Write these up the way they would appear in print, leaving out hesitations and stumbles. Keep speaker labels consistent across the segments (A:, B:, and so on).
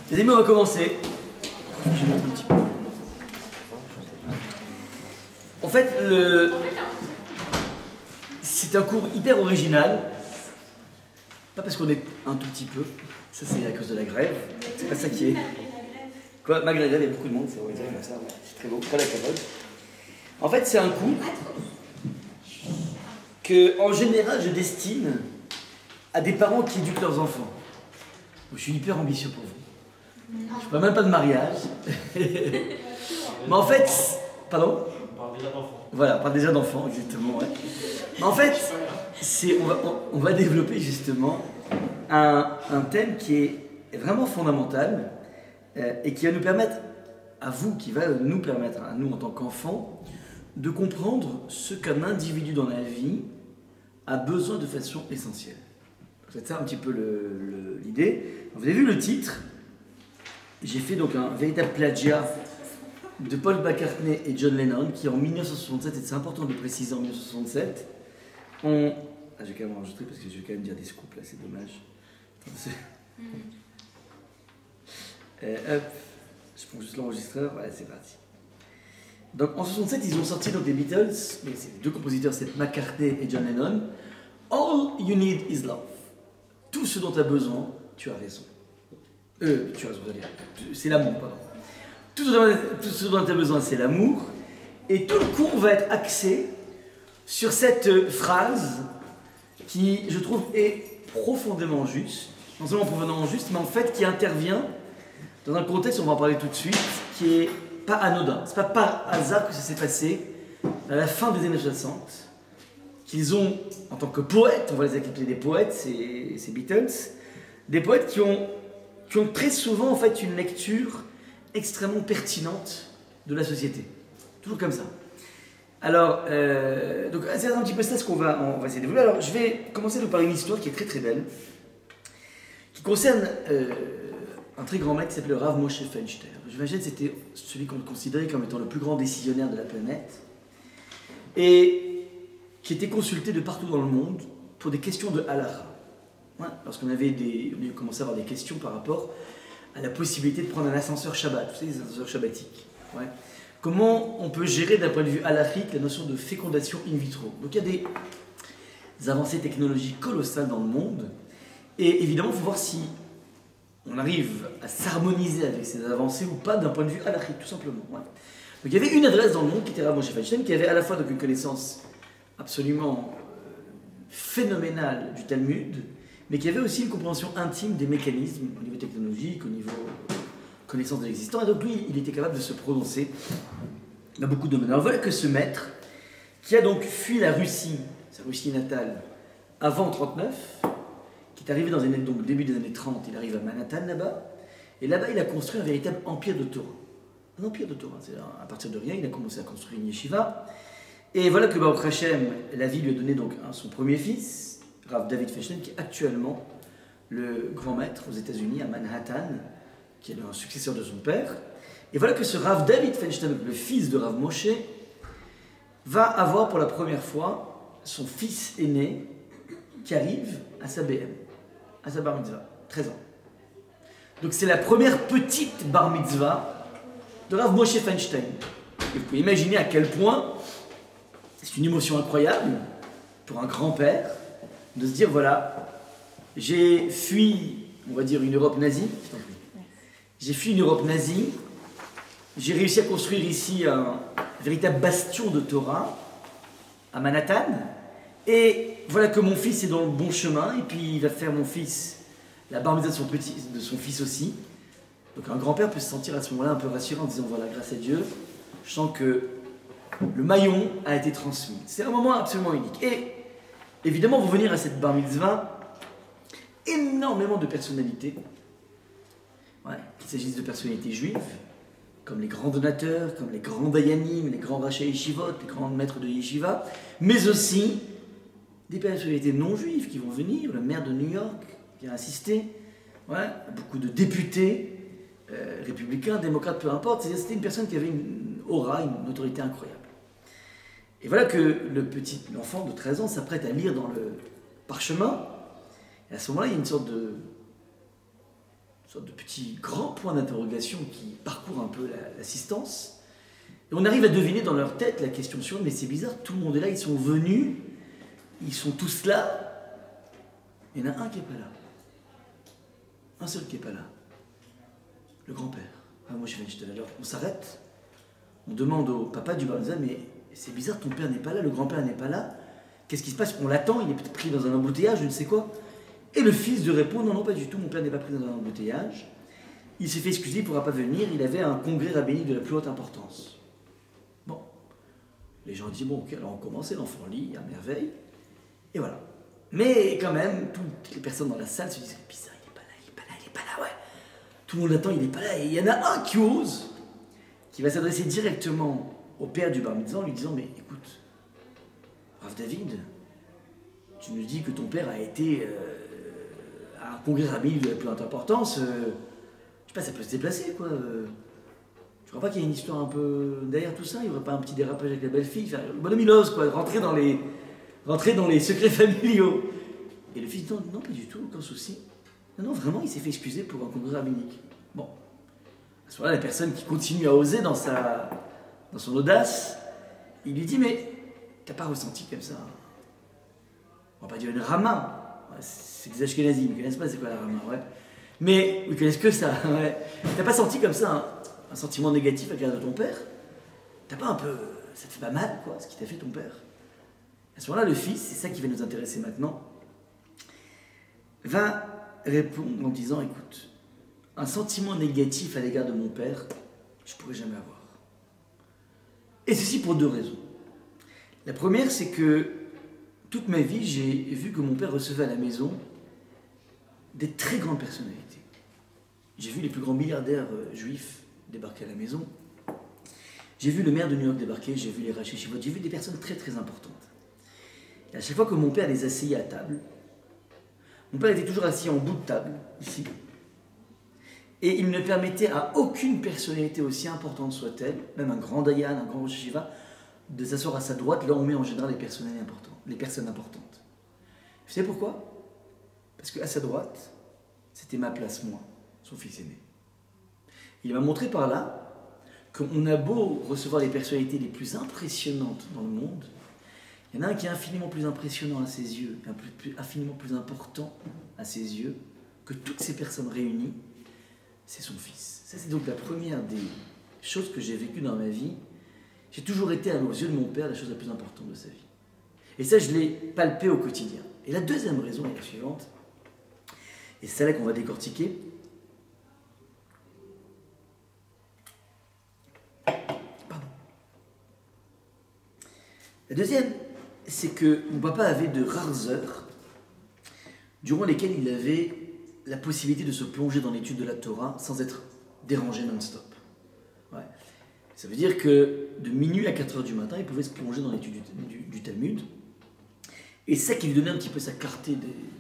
A: Les amis, on va commencer. Je monte un petit peu. En fait, c'est un cours hyper original. Pas parce qu'on est un tout petit peu. Ça, c'est à cause de la grève. C'est pas ça qui est. Quoi, malgré la grève, il y a beaucoup de monde. C'est original comme ça. Ouais. C'est très beau. Très la cavole. En fait, c'est un cours que, en général, je destine à des parents qui éduquent leurs enfants. Je suis hyper ambitieux pour vous. Je ne parle même pas de mariage. Mais en fait, pardon ?
B: On parle déjà d'enfants.
A: Voilà, on parle déjà d'enfants, exactement. Ouais. Mais en fait, on va développer justement un thème qui est vraiment fondamental et qui va nous permettre, à vous, qui va nous permettre, à nous en tant qu'enfants, de comprendre ce qu'un individu dans la vie a besoin de façon essentielle. C'est ça un petit peu l'idée. Vous avez vu le titre. J'ai fait donc un véritable plagiat de Paul McCartney et John Lennon qui en 1967, et c'est important de le préciser, en 1967, je vais quand même enregistrer parce que je vais quand même dire des scoops là, c'est dommage. Hop, je prends juste l'enregistreur, voilà, c'est parti. Donc en 67, ils ont sorti donc des Beatles, mais c'est les deux compositeurs, c'est McCartney et John Lennon. All you need is love. Tout ce dont tu as besoin, tu as raison. Tu as raison, c'est l'amour, pardon. Tout ce dont tu as besoin, c'est l'amour. Et tout le cours va être axé sur cette phrase qui, je trouve, est profondément juste. Non seulement profondément juste, mais en fait qui intervient dans un contexte, on va en parler tout de suite, qui est pas anodin. C'est pas par hasard que ça s'est passé à la fin des années 60, qu'ils ont, en tant que poètes, on va les appeler des poètes, ces Beatles, des poètes qui ont très souvent en fait une lecture extrêmement pertinente de la société. Toujours comme ça. Alors, donc c'est un petit peu ça ce qu'on va essayer de développer. Alors, je vais commencer par une histoire qui est très très belle, qui concerne un très grand maître qui s'appelle Rav Moshe Feinstein. J'imagine que c'était celui qu'on considérait comme étant le plus grand décisionnaire de la planète, et qui était consulté de partout dans le monde pour des questions de halakha. Ouais, lorsqu'on avait on a commencé à avoir des questions par rapport à la possibilité de prendre un ascenseur Shabbat, vous savez, des ascenseurs shabbatiques. Ouais. Comment on peut gérer d'un point de vue halakhique la notion de fécondation in vitro. Donc il y a des avancées technologiques colossales dans le monde, et évidemment il faut voir si on arrive à s'harmoniser avec ces avancées ou pas d'un point de vue halakhique, tout simplement. Ouais. Donc il y avait une adresse dans le monde qui était Rav Moshe Feinstein, qui avait à la fois donc une connaissance absolument phénoménale du Talmud, mais qui avait aussi une compréhension intime des mécanismes au niveau technologique, au niveau connaissance de l'existant, et donc lui, il était capable de se prononcer dans beaucoup de domaines. Alors voilà que ce maître, qui a donc fui la Russie, sa Russie natale, avant 1939, qui est arrivé dans les années, donc début des années 30, il arrive à Manhattan là-bas, et là-bas il a construit un véritable empire de Torah. Un empire de Torah, c'est-à-dire à partir de rien, il a commencé à construire une yeshiva, et voilà que Baruch Hashem, la vie lui a donné donc son premier fils, Rav David Feinstein, qui est actuellement le grand maître aux États-Unis, à Manhattan, qui est un successeur de son père. Et voilà que ce Rav David Feinstein, le fils de Rav Moshe, va avoir pour la première fois son fils aîné qui arrive à sa BM, à sa bar mitzvah, 13 ans. Donc c'est la première petite bar mitzvah de Rav Moshe Feinstein. Et vous pouvez imaginer à quel point c'est une émotion incroyable pour un grand-père de se dire, voilà, j'ai fui, on va dire, une Europe nazie. J'ai fui une Europe nazie. J'ai réussi à construire ici un véritable bastion de Torah à Manhattan. Et voilà que mon fils est dans le bon chemin. Et puis il va faire mon fils la bar mitzvah de son fils aussi. Donc un grand-père peut se sentir à ce moment-là un peu rassurant en disant, voilà, grâce à Dieu, je sens que le maillon a été transmis. C'est un moment absolument unique. Et évidemment, vont venir à cette bar mitzvah énormément de personnalités. Ouais, qu'il s'agisse de personnalités juives, comme les grands donateurs, comme les grands dayanim, les grands rachai yeshivot, les grands maîtres de yeshiva, mais aussi des personnalités non juives qui vont venir, le maire de New York qui a assisté, ouais, beaucoup de députés, républicains, démocrates, peu importe. C'était une personne qui avait une aura, une autorité incroyable. Et voilà que l'enfant de 13 ans s'apprête à lire dans le parchemin, et à ce moment-là, il y a une sorte de une sorte de petit grand point d'interrogation qui parcourt un peu l'assistance. Et on arrive à deviner dans leur tête la question suivante, mais c'est bizarre, tout le monde est là, ils sont venus, ils sont tous là. Il y en a un qui n'est pas là. Un seul qui n'est pas là. Le grand-père. Ah, moi, je viens tout à l'heure. On s'arrête, on demande au papa du bar mitzvah, mais c'est bizarre, ton père n'est pas là, le grand-père n'est pas là. Qu'est-ce qui se passe? On l'attend, il est peut-être pris dans un embouteillage, je ne sais quoi. Et le fils de répond, non, non, pas du tout, mon père n'est pas pris dans un embouteillage. Il s'est fait excuser, il ne pourra pas venir, il avait un congrès rabbinique de la plus haute importance. Bon. Les gens disent, bon, ok, alors on commence, l'enfant lit, à merveille. Et voilà. Mais quand même, toutes les personnes dans la salle se disent, c'est bizarre, il n'est pas là, il n'est pas là, il n'est pas là, ouais. Tout le monde attend, il n'est pas là. Et il y en a un qui ose, qui va s'adresser directement au père du bar mitzvah en lui disant, mais écoute, Rav David, tu nous dis que ton père a été à un congrès rabbinique de la plus haute importance, je sais pas, ça peut se déplacer, quoi. Tu crois pas qu'il y a une histoire un peu derrière tout ça? Il n'y aurait pas un petit dérapage avec la belle-fille? Enfin, le bonhomme il ose, quoi, rentrer dans les secrets familiaux. Et le fils dit, non, non, pas du tout, aucun souci. Non, non, vraiment, il s'est fait excuser pour un congrès rabbinique. Bon. À ce moment-là, la personne qui continue à oser dans son audace, il lui dit, mais t'as pas ressenti comme ça? On va pas dire une rama. Ouais, c'est des Ashkénazim, ils ne connaissent pas c'est quoi la rama, ouais. Mais ils connaissent que ça, ouais. T'as pas senti comme ça un sentiment négatif à l'égard de ton père? T'as pas un peu... Ça te fait pas mal, quoi, ce qui t'a fait ton père? À ce moment-là, le fils, c'est ça qui va nous intéresser maintenant, va répondre en disant, écoute, un sentiment négatif à l'égard de mon père, je ne pourrais jamais avoir. Et ceci pour deux raisons. La première, c'est que toute ma vie, j'ai vu que mon père recevait à la maison des très grandes personnalités. J'ai vu les plus grands milliardaires juifs débarquer à la maison. J'ai vu le maire de New York débarquer, j'ai vu les Raché Shivot, j'ai vu des personnes très très importantes. Et à chaque fois que mon père les asseyait à table, mon père était toujours assis en bout de table, ici. Et il ne permettait à aucune personnalité aussi importante soit-elle, même un grand Dayan, un grand Rosh Hashiva, de s'asseoir à sa droite, là où on met en général les personnes importantes. Vous savez pourquoi? Parce qu'à sa droite, c'était ma place, moi, son fils aîné. Il m'a montré par là qu'on a beau recevoir les personnalités les plus impressionnantes dans le monde, il y en a un qui est infiniment plus impressionnant à ses yeux, infiniment plus important à ses yeux, que toutes ces personnes réunies, c'est son fils. Ça, c'est donc la première des choses que j'ai vécues dans ma vie. J'ai toujours été, aux yeux de mon père, la chose la plus importante de sa vie. Et ça, je l'ai palpé au quotidien. Et la deuxième raison est la suivante, et c'est celle-là qu'on va décortiquer. Pardon. La deuxième, c'est que mon papa avait de rares heures durant lesquelles il avait la possibilité de se plonger dans l'étude de la Torah sans être dérangé non-stop. Ouais. Ça veut dire que de minuit à 4 heures du matin, il pouvait se plonger dans l'étude du Talmud. Et c'est ça qui lui donnait un petit peu sa clarté,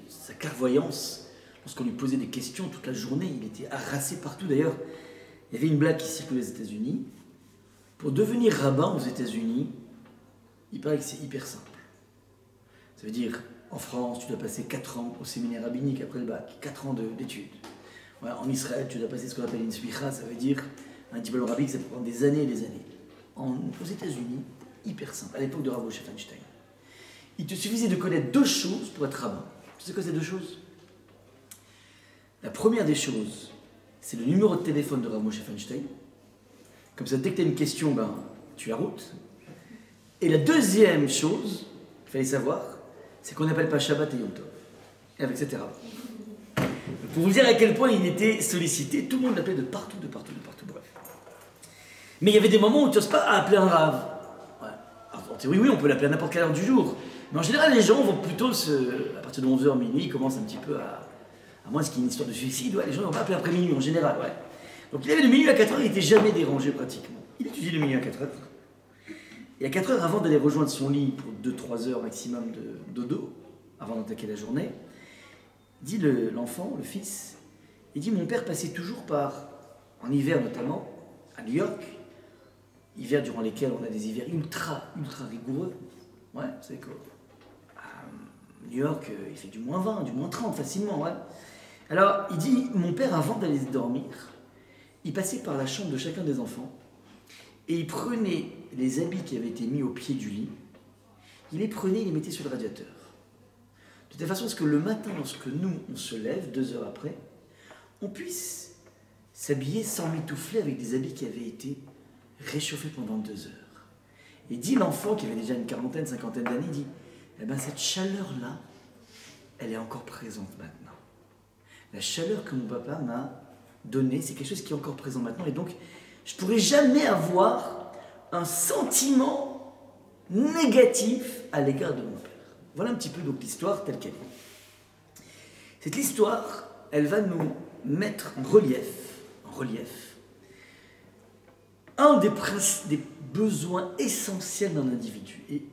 A: sa clairvoyance. Lorsqu'on lui posait des questions toute la journée, il était harassé partout. D'ailleurs, il y avait une blague qui circulait aux États-Unis. Pour devenir rabbin aux États-Unis, il paraît que c'est hyper simple. Ça veut dire, en France, tu dois passer 4 ans au séminaire rabbinique après le bac, 4 ans d'études. Ouais, en Israël, tu dois passer ce qu'on appelle une smicha, ça veut dire un diplôme rabbinique, ça peut prendre des années et des années. Aux États-Unis, hyper simple, à l'époque de Rav Moshe Feinstein. Il te suffisait de connaître 2 choses pour être rabbin. Tu sais quoi ces 2 choses? La première des choses, c'est le numéro de téléphone de Rav Moshe Feinstein. Comme ça, dès que tu as une question, tu la routes. Et la deuxième chose qu'il fallait savoir, c'est qu'on n'appelle pas Shabbat et Yom Tov. Et avec etc. Pour vous dire à quel point il était sollicité, tout le monde l'appelait de partout, bref. Mais il y avait des moments où tu n'oses pas appeler un rave. Ouais. Alors, en théorie, oui, on peut l'appeler à n'importe quelle heure du jour. Mais en général, les gens vont plutôt à partir de 11h, minuit, ils commencent un petit peu à moins qu'il y ait une histoire de suicide, ouais, les gens ne vont pas appeler après minuit en général, ouais. Donc il avait de minuit à 4h, il n'était jamais dérangé pratiquement. Il étudiait de minuit à 4h. Et à 4h, avant d'aller rejoindre son lit pour 2-3 heures maximum de dodo, avant d'attaquer la journée, dit l'enfant, le fils, il dit, mon père passait toujours en hiver notamment, à New York, hiver durant lesquels on a des hivers ultra rigoureux. Ouais, vous savez quoi, à New York, il fait du -20, du -30 facilement, ouais. Alors, il dit, mon père, avant d'aller dormir, il passait par la chambre de chacun des enfants et il prenait les habits qui avaient été mis au pied du lit, il les prenait et les mettait sur le radiateur. De telle façon à ce que le matin, lorsque nous, on se lève, 2 heures après, on puisse s'habiller sans m'étouffer avec des habits qui avaient été réchauffés pendant 2 heures. Et dit l'enfant, qui avait déjà une quarantaine, cinquantaine d'années, il dit, eh bien cette chaleur-là, elle est encore présente maintenant. La chaleur que mon papa m'a donnée, c'est quelque chose qui est encore présent maintenant. Et donc, je ne pourrai jamais avoir un sentiment négatif à l'égard de mon père. Voilà un petit peu donc l'histoire telle qu'elle est. Cette histoire, elle va nous mettre en relief un des besoins essentiels d'un individu. Et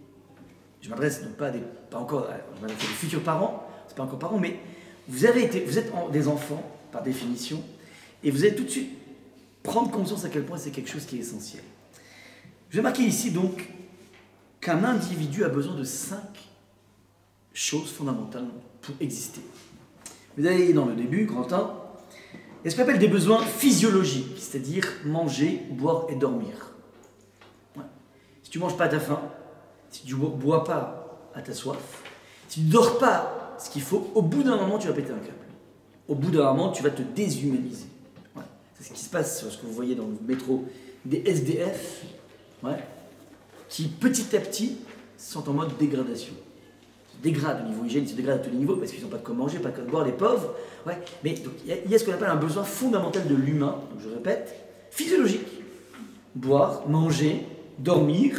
A: je m'adresse non pas encore je m'adresse à des futurs parents, c'est pas encore parents, mais vous êtes des enfants par définition, et vous allez tout de suite prendre conscience à quel point c'est quelque chose qui est essentiel. Je vais marquer ici donc qu'un individu a besoin de 5 choses fondamentales pour exister. Vous avez dans le début, grand 1, il y a ce qu'on appelle des besoins physiologiques, c'est-à-dire manger, boire et dormir. Ouais. Si tu ne manges pas à ta faim, si tu ne bois pas à ta soif, si tu ne dors pas ce qu'il faut, au bout d'un moment, tu vas péter un câble. Au bout d'un moment, tu vas te déshumaniser. Ouais. C'est ce qui se passe sur ce que vous voyez dans le métro des SDF, ouais, qui petit à petit sont en mode dégradation. Ils se dégradent au niveau hygiène, ils se dégradent à tous les niveaux parce qu'ils n'ont pas de quoi manger, pas de quoi boire, les pauvres. Ouais. Mais il y a ce qu'on appelle un besoin fondamental de l'humain, donc je répète, physiologique. Boire, manger, dormir,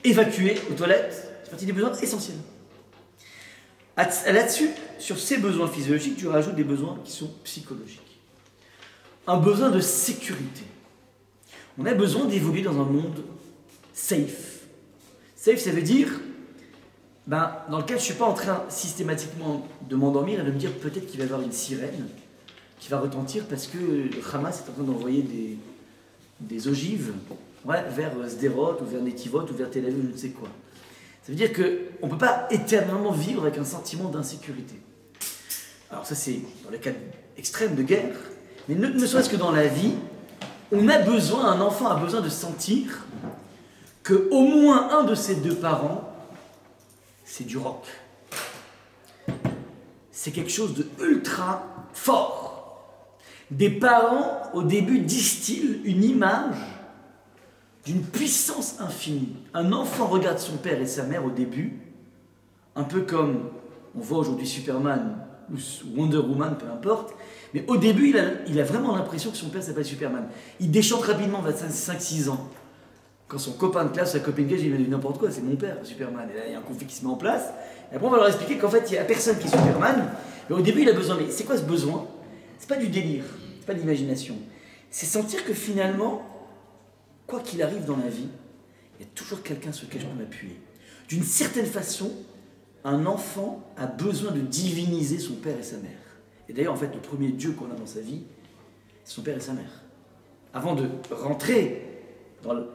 A: évacuer aux toilettes, c'est partie des besoins essentiels. Là-dessus, sur ces besoins physiologiques, tu rajoutes des besoins qui sont psychologiques. Un besoin de sécurité. On a besoin d'évoluer dans un monde safe. Safe, ça veut dire, dans lequel je ne suis pas en train systématiquement de m'endormir et de me dire peut-être qu'il va y avoir une sirène qui va retentir parce que le Hamas est en train d'envoyer des ogives vers Sderot, ou vers Netivot, ou vers Tel Aviv, je ne sais quoi. Ça veut dire qu'on ne peut pas éternellement vivre avec un sentiment d'insécurité. Alors ça c'est dans les cas extrêmes de guerre, mais ne serait-ce que dans la vie, un enfant a besoin de sentir qu'au moins un de ses 2 parents, c'est du rock. C'est quelque chose de ultra fort. Des parents, au début, distillent une image d'une puissance infinie. Un enfant regarde son père et sa mère au début, un peu comme on voit aujourd'hui Superman ou Wonder Woman, peu importe, mais au début, il a vraiment l'impression que son père s'appelle Superman. Il déchante rapidement vers 5-6 ans. Quand son copain de classe, sa copine de classe, il dit n'importe quoi, c'est mon père, Superman. Et là, il y a un conflit qui se met en place. Et après, on va leur expliquer qu'en fait, il n'y a personne qui est Superman. Mais au début, il a besoin. Mais c'est quoi ce besoin? C'est pas du délire, c'est pas de l'imagination. C'est sentir que finalement, quoi qu'il arrive dans la vie, il y a toujours quelqu'un sur lequel je peux m'appuyer. D'une certaine façon, un enfant a besoin de diviniser son père et sa mère. Et d'ailleurs, en fait, le premier Dieu qu'on a dans sa vie, c'est son père et sa mère. Avant de rentrer dans le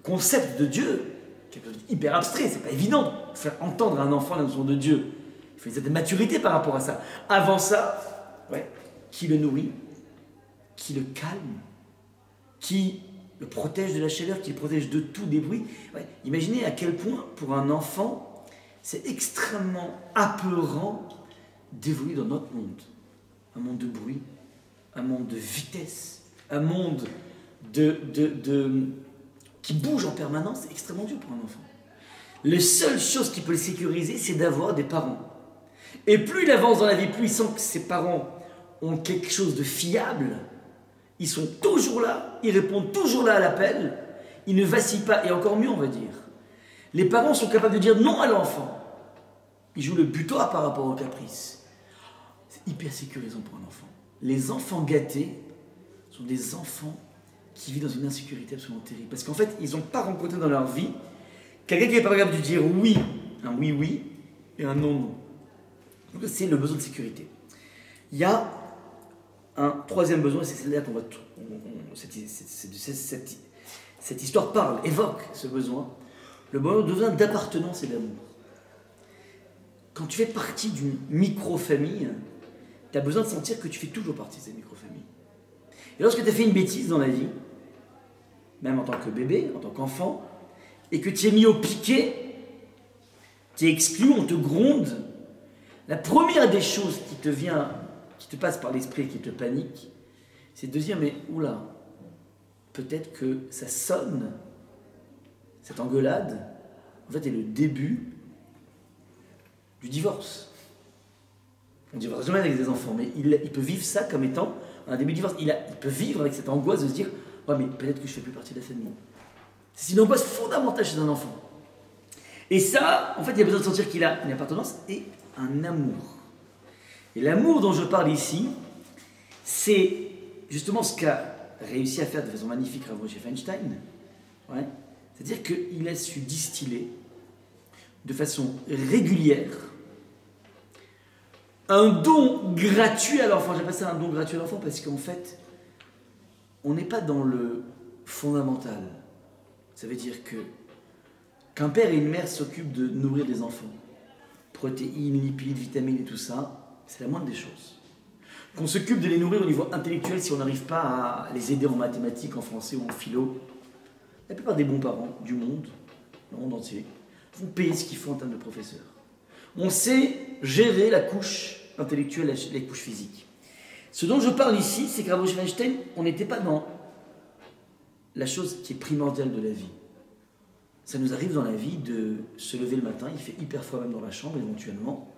A: concept de Dieu, quelque chose d'hyper abstrait, c'est pas évident de faire entendre à un enfant la notion de Dieu. Il faut une certaine maturité par rapport à ça. Avant ça, qui le nourrit, qui le calme, qui le protège de la chaleur, qui le protège de tout des bruits. Imaginez à quel point, pour un enfant, c'est extrêmement apeurant d'évoluer dans notre monde. Un monde de bruit, un monde de vitesse, un monde qui bouge en permanence, c'est extrêmement dur pour un enfant. La seule chose qui peut le sécuriser, c'est d'avoir des parents. Et plus il avance dans la vie, plus il sent que ses parents ont quelque chose de fiable. Ils sont toujours là, ils répondent toujours là à l'appel, ils ne vacillent pas, et encore mieux on va dire. Les parents sont capables de dire non à l'enfant. Ils jouent le butoir par rapport au caprice. C'est hyper sécurisant pour un enfant. Les enfants gâtés sont des enfants qui vivent dans une insécurité absolument terrible. Parce qu'en fait, ils n'ont pas rencontré dans leur vie quelqu'un qui n'est pas capable de dire oui, un oui, et un non. Donc c'est le besoin de sécurité. Il y a un troisième besoin, et c'est là qu'on va... Cette histoire parle, évoque ce besoin. Le besoin d'appartenance et d'amour. Quand tu fais partie d'une micro-famille, tu as besoin de sentir que tu fais toujours partie de cette micro-famille. Et lorsque tu as fait une bêtise dans la vie, même en tant que bébé, en tant qu'enfant, et que tu es mis au piquet, tu es exclu, on te gronde, la première des choses qui te vient, qui te passe par l'esprit et qui te panique, c'est de dire, mais oula, peut-être que ça sonne, cette engueulade, en fait, est le début du divorce. On ne divorce jamais avec des enfants, mais il peut vivre ça comme étant un début de divorce. Il peut vivre avec cette angoisse de se dire, ouais, mais peut-être que je ne fais plus partie de la famille. C'est une angoisse fondamentale chez un enfant. Et ça, en fait, il a besoin de sentir qu'il a une appartenance et un amour. Et l'amour dont je parle ici, c'est justement ce qu'a réussi à faire de façon magnifique Rav Moshe Feinstein. Ouais. C'est-à-dire qu'il a su distiller de façon régulière un don gratuit à l'enfant. J'appelle ça un don gratuit à l'enfant parce qu'en fait, on n'est pas dans le fondamental. Ça veut dire qu'un père et une mère s'occupent de nourrir des enfants. Protéines, lipides, vitamines et tout ça, c'est la moindre des choses. Qu'on s'occupe de les nourrir au niveau intellectuel si on n'arrive pas à les aider en mathématiques, en français ou en philo. La plupart des bons parents du monde, le monde entier, vont payer ce qu'il faut en termes de professeurs. On sait gérer la couche intellectuelle, la couche physique. Ce dont je parle ici, c'est qu'à Rav Moshe Feinstein, on n'était pas dans la chose qui est primordiale de la vie. Ça nous arrive dans la vie de se lever le matin, il fait hyper froid même dans la chambre éventuellement,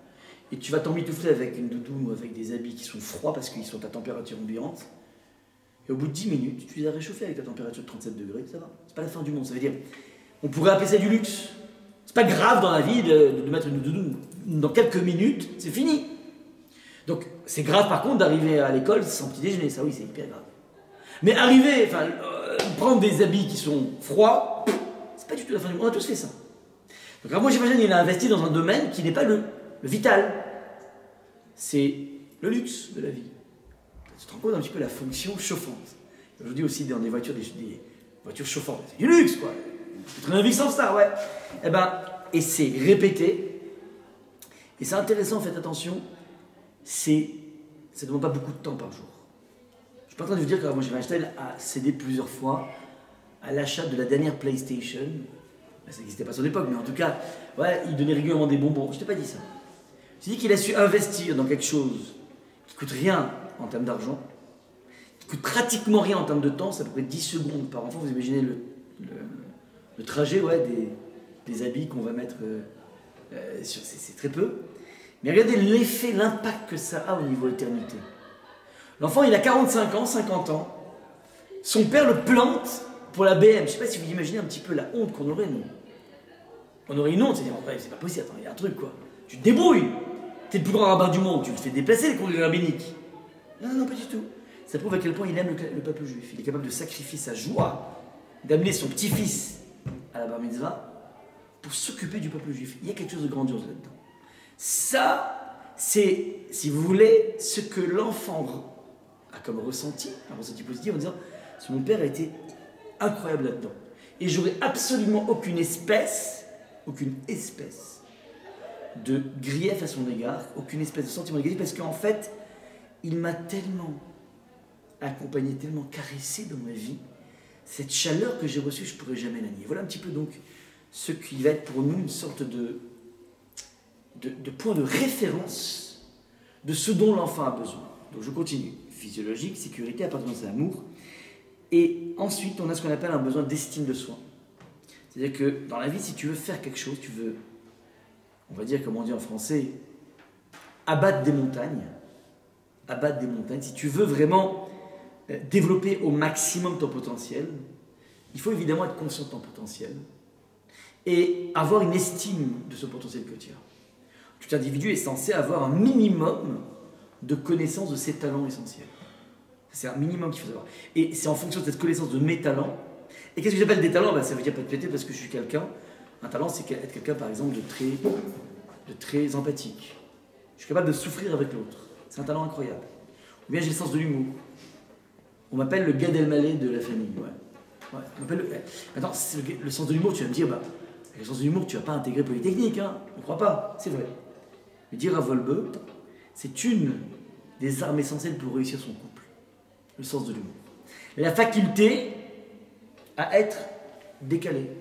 A: et tu vas t'emmitoufler avec une doudoune ou avec des habits qui sont froids parce qu'ils sont à température ambiante, et au bout de 10 minutes, tu les as réchauffés avec ta température de 37 degrés, ça va. C'est pas la fin du monde, ça veut dire, on pourrait appeler ça du luxe. C'est pas grave dans la vie de mettre une doudoune. Dans quelques minutes, c'est fini. Donc, c'est grave par contre d'arriver à l'école sans petit déjeuner, ça oui, c'est hyper grave. Mais arriver, prendre des habits qui sont froids, c'est pas du tout la fin du monde, on a tous fait ça. Donc, alors moi j'imagine qu'il a investi dans un domaine qui n'est pas le vital. C'est le luxe de la vie. Tu te rends compte un petit peu la fonction chauffante. Aujourd'hui aussi dans des voitures, des voitures chauffantes, c'est du luxe quoi. Tu traînes une vie sans ça, ouais. Et c'est répété. Et c'est intéressant, faites attention, ça ne demande pas beaucoup de temps par jour. Je ne suis pas en train de vous dire que Rav Moshe Feinstein a cédé plusieurs fois à l'achat de la dernière PlayStation. Ça n'existait pas à son époque, mais en tout cas, ouais, il donnait régulièrement des bonbons. Je ne t'ai pas dit ça. Je t'ai dit qu'il a su investir dans quelque chose qui ne coûte rien en termes d'argent, qui ne coûte pratiquement rien en termes de temps, c'est à peu près 10 secondes par enfant. Vous imaginez le trajet des habits qu'on va mettre c'est très peu. Mais regardez l'effet, l'impact que ça a au niveau éternité. L'enfant, il a 45 ans, 50 ans. Son père le plante pour la BM. Je ne sais pas si vous imaginez un petit peu la honte qu'on aurait, nous. On aurait une honte, c'est-à-dire, c'est pas possible, attends, il y a un truc, quoi. Tu te débrouilles. Tu es le plus grand rabbin du monde, tu le fais déplacer, les congrès rabbiniques. Non, pas du tout. Ça prouve à quel point il aime le peuple juif. Il est capable de sacrifier sa joie, d'amener son petit-fils à la bar mitzvah pour s'occuper du peuple juif. Il y a quelque chose de grandiose là-dedans. Ça, c'est, si vous voulez, ce que l'enfant a comme ressenti, un ressenti positif en disant « mon père a été incroyable là-dedans. Et j'aurais absolument aucune espèce de grief à son égard, aucune espèce de sentiment négatif, parce qu'en fait, il m'a tellement accompagné, tellement caressé dans ma vie, cette chaleur que j'ai reçue, je ne pourrais jamais la nier. » Voilà un petit peu donc ce qui va être pour nous une sorte de point de référence de ce dont l'enfant a besoin. Donc je continue. Physiologique, sécurité, appartenance à l'amour. Et ensuite, on a ce qu'on appelle un besoin d'estime de soi. C'est-à-dire que dans la vie, si tu veux faire quelque chose, tu veux, on va dire, comme on dit en français, abattre des montagnes. Abattre des montagnes. Si tu veux vraiment développer au maximum ton potentiel, il faut évidemment être conscient de ton potentiel et avoir une estime de ce potentiel que tu as. Tout individu est censé avoir un minimum de connaissance de ses talents essentiels. C'est un minimum qu'il faut savoir. Et c'est en fonction de cette connaissance de mes talents. Et qu'est-ce que j'appelle des talents? Ça veut dire pas de péter parce que je suis quelqu'un. Un talent, c'est être quelqu'un, par exemple, de très empathique. Je suis capable de souffrir avec l'autre. C'est un talent incroyable. Ou bien j'ai le sens de l'humour. On m'appelle le Gad Elmaleh de la famille. Ouais, on m'appelle Maintenant, le sens de l'humour, tu vas me dire, avec le sens de l'humour, tu ne vas pas intégrer Polytechnique, hein. Je ne crois pas, c'est vrai. Mais dire à Volbe, c'est une des armes essentielles pour réussir son couple. Le sens de l'humour. La faculté à être décalé.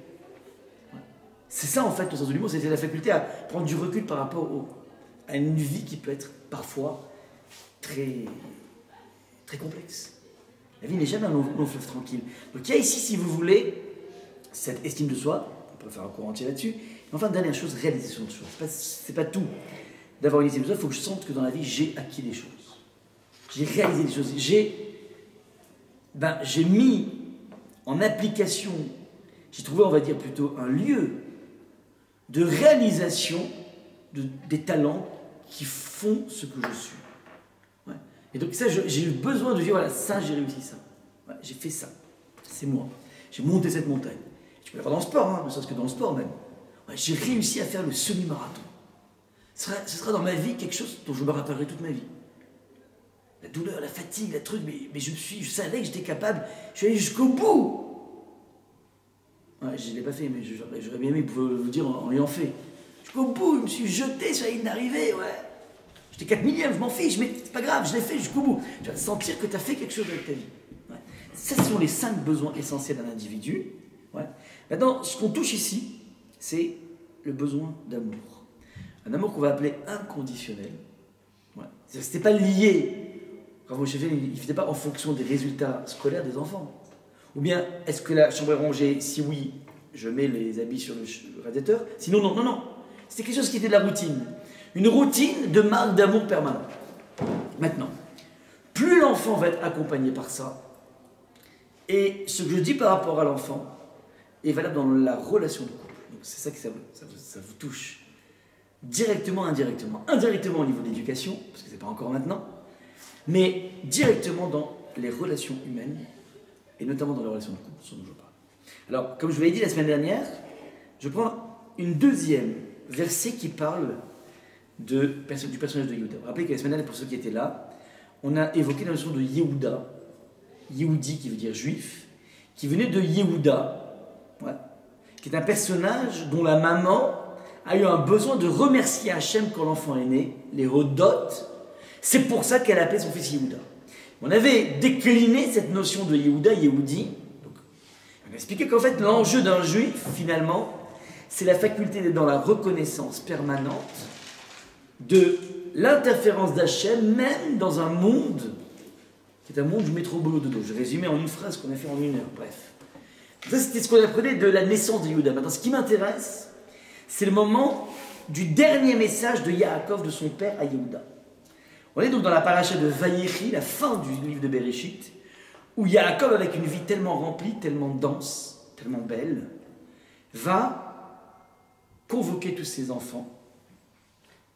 A: C'est ça en fait le sens de l'humour, c'est la faculté à prendre du recul par rapport à une vie qui peut être parfois très, très complexe. La vie n'est jamais un long fleuve tranquille. Donc il y a ici, si vous voulez, cette estime de soi, on peut faire un cours entier là-dessus, mais enfin, dernière chose, réalisation de choses. C'est pas tout d'avoir une estime de soi, il faut que je sente que dans la vie, j'ai acquis des choses. J'ai réalisé des choses. J'ai mis en application, j'ai trouvé, on va dire plutôt, un lieu de réalisation des talents qui font ce que je suis. Ouais. Et donc ça, j'ai eu besoin de dire, voilà, ça, j'ai réussi ça. Ouais, j'ai fait ça. C'est moi. J'ai monté cette montagne. Tu peux l'avoir dans le sport, hein, ne serait-ce que dans le sport même. Ouais, j'ai réussi à faire le semi-marathon. Ce sera dans ma vie quelque chose dont je me rappellerai toute ma vie. La douleur, la fatigue, la truc, mais je savais que j'étais capable, je suis allé jusqu'au bout. Ouais, je ne l'ai pas fait, mais j'aurais bien aimé pouvoir vous dire en l'ayant fait. Jusqu'au bout, je me suis jeté sur la ligne d'arrivée, ouais. J'étais 4 millième, je m'en fiche, mais c'est pas grave, je l'ai fait jusqu'au bout. Tu vas sentir que tu as fait quelque chose avec ta vie. Ouais. Ce sont les 5 besoins essentiels d'un individu. Ouais. Maintenant, ce qu'on touche ici, c'est le besoin d'amour. Un amour qu'on va appeler inconditionnel. Ouais. C'était pas lié. Quand vous chef, il ne faisait pas en fonction des résultats scolaires des enfants. Ou bien, est-ce que la chambre est rangée? Si oui, je mets les habits sur le radiateur. Sinon, non, non, non. C'était quelque chose qui était de la routine. Une routine de marque d'amour permanent. Maintenant, plus l'enfant va être accompagné par ça, et ce que je dis par rapport à l'enfant est valable dans la relation de couple. Donc c'est ça que ça vous touche. Directement, indirectement. Indirectement au niveau de l'éducation, parce que ce n'est pas encore maintenant, mais directement dans les relations humaines, et notamment dans les relations de couple, ce dont je parle. Alors, comme je vous l'ai dit la semaine dernière, je prends une deuxième verset qui parle du personnage de Yehuda. Vous vous rappelez que la semaine dernière, pour ceux qui étaient là, on a évoqué la notion de Yehuda, Yehudi qui veut dire juif, qui venait de Yehuda, ouais, qui est un personnage dont la maman a eu un besoin de remercier Hachem quand l'enfant est né, les Hodot. C'est pour ça qu'elle appelait son fils Yehuda. On avait décliné cette notion de Yehuda, Yehudi. Donc, on a expliqué qu'en fait, l'enjeu d'un juif, finalement, c'est la faculté d'être dans la reconnaissance permanente de l'interférence d'Hachem, même dans un monde qui est un monde du métro boulot dodo. Je résumais en une phrase qu'on a fait en 1 heure, bref. Ça, c'était ce qu'on apprenait de la naissance de Yehuda. Maintenant, ce qui m'intéresse, c'est le moment du dernier message de Yaakov, de son père, à Yehuda. On est donc dans la paracha de Vayechi, la fin du livre de Bereshit, où Yaakov, avec une vie tellement remplie, tellement dense, tellement belle, va convoquer tous ses enfants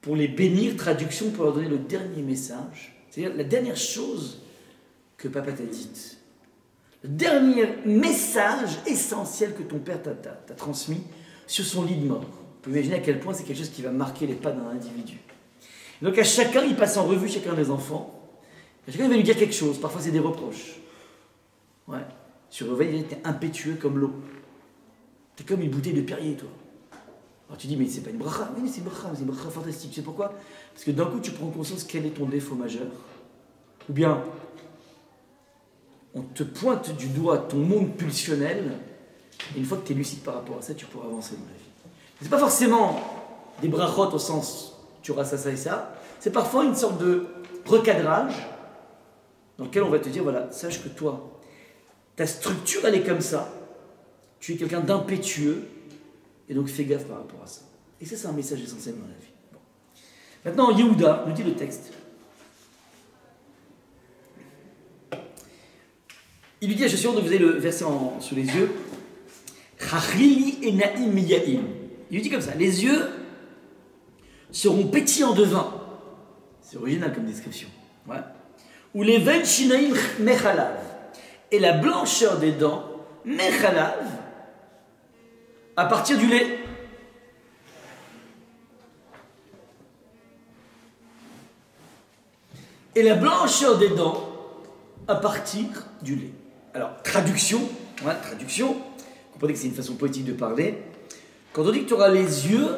A: pour les bénir, traduction, pour leur donner le dernier message, c'est-à-dire la dernière chose que papa t'a dite. Le dernier message essentiel que ton père t'a transmis sur son lit de mort. Vous pouvez imaginer à quel point c'est quelque chose qui va marquer les pas d'un individu. Donc à chacun, il passe en revue chacun des enfants. À chacun, il va lui dire quelque chose. Parfois, c'est des reproches. Ouais. Sur le veille, t'es impétueux comme l'eau. T'es comme une bouteille de Perrier, toi. Alors tu dis, mais c'est pas une bracha. Oui, mais c'est une bracha fantastique. Tu sais pourquoi? Parce que d'un coup, tu prends conscience quel est ton défaut majeur. Ou bien, on te pointe du doigt ton monde pulsionnel. Et une fois que tu es lucide par rapport à ça, tu pourras avancer dans la vie. C'est pas forcément des brachot au sens tu auras ça, ça et ça. C'est parfois une sorte de recadrage dans lequel on va te dire, voilà, sache que toi, ta structure, elle est comme ça. Tu es quelqu'un d'impétueux, et donc fais gaffe par rapport à ça. Et ça, c'est un message essentiel dans la vie. Bon. Maintenant, Yehuda nous dit le texte. Il lui dit, je suis sûr de vous avez le verset sous les yeux, Chachili et Naïm Yaïm. Il lui dit comme ça, les yeux seront pétillants de vin. C'est original comme description. Ouais. Ou les veines shinaïm mechalav. Et la blancheur des dents, mechalav, à partir du lait. Et la blancheur des dents, à partir du lait. Alors, traduction, ouais, traduction, vous comprenez que c'est une façon poétique de parler. Quand on dit que tu auras les yeux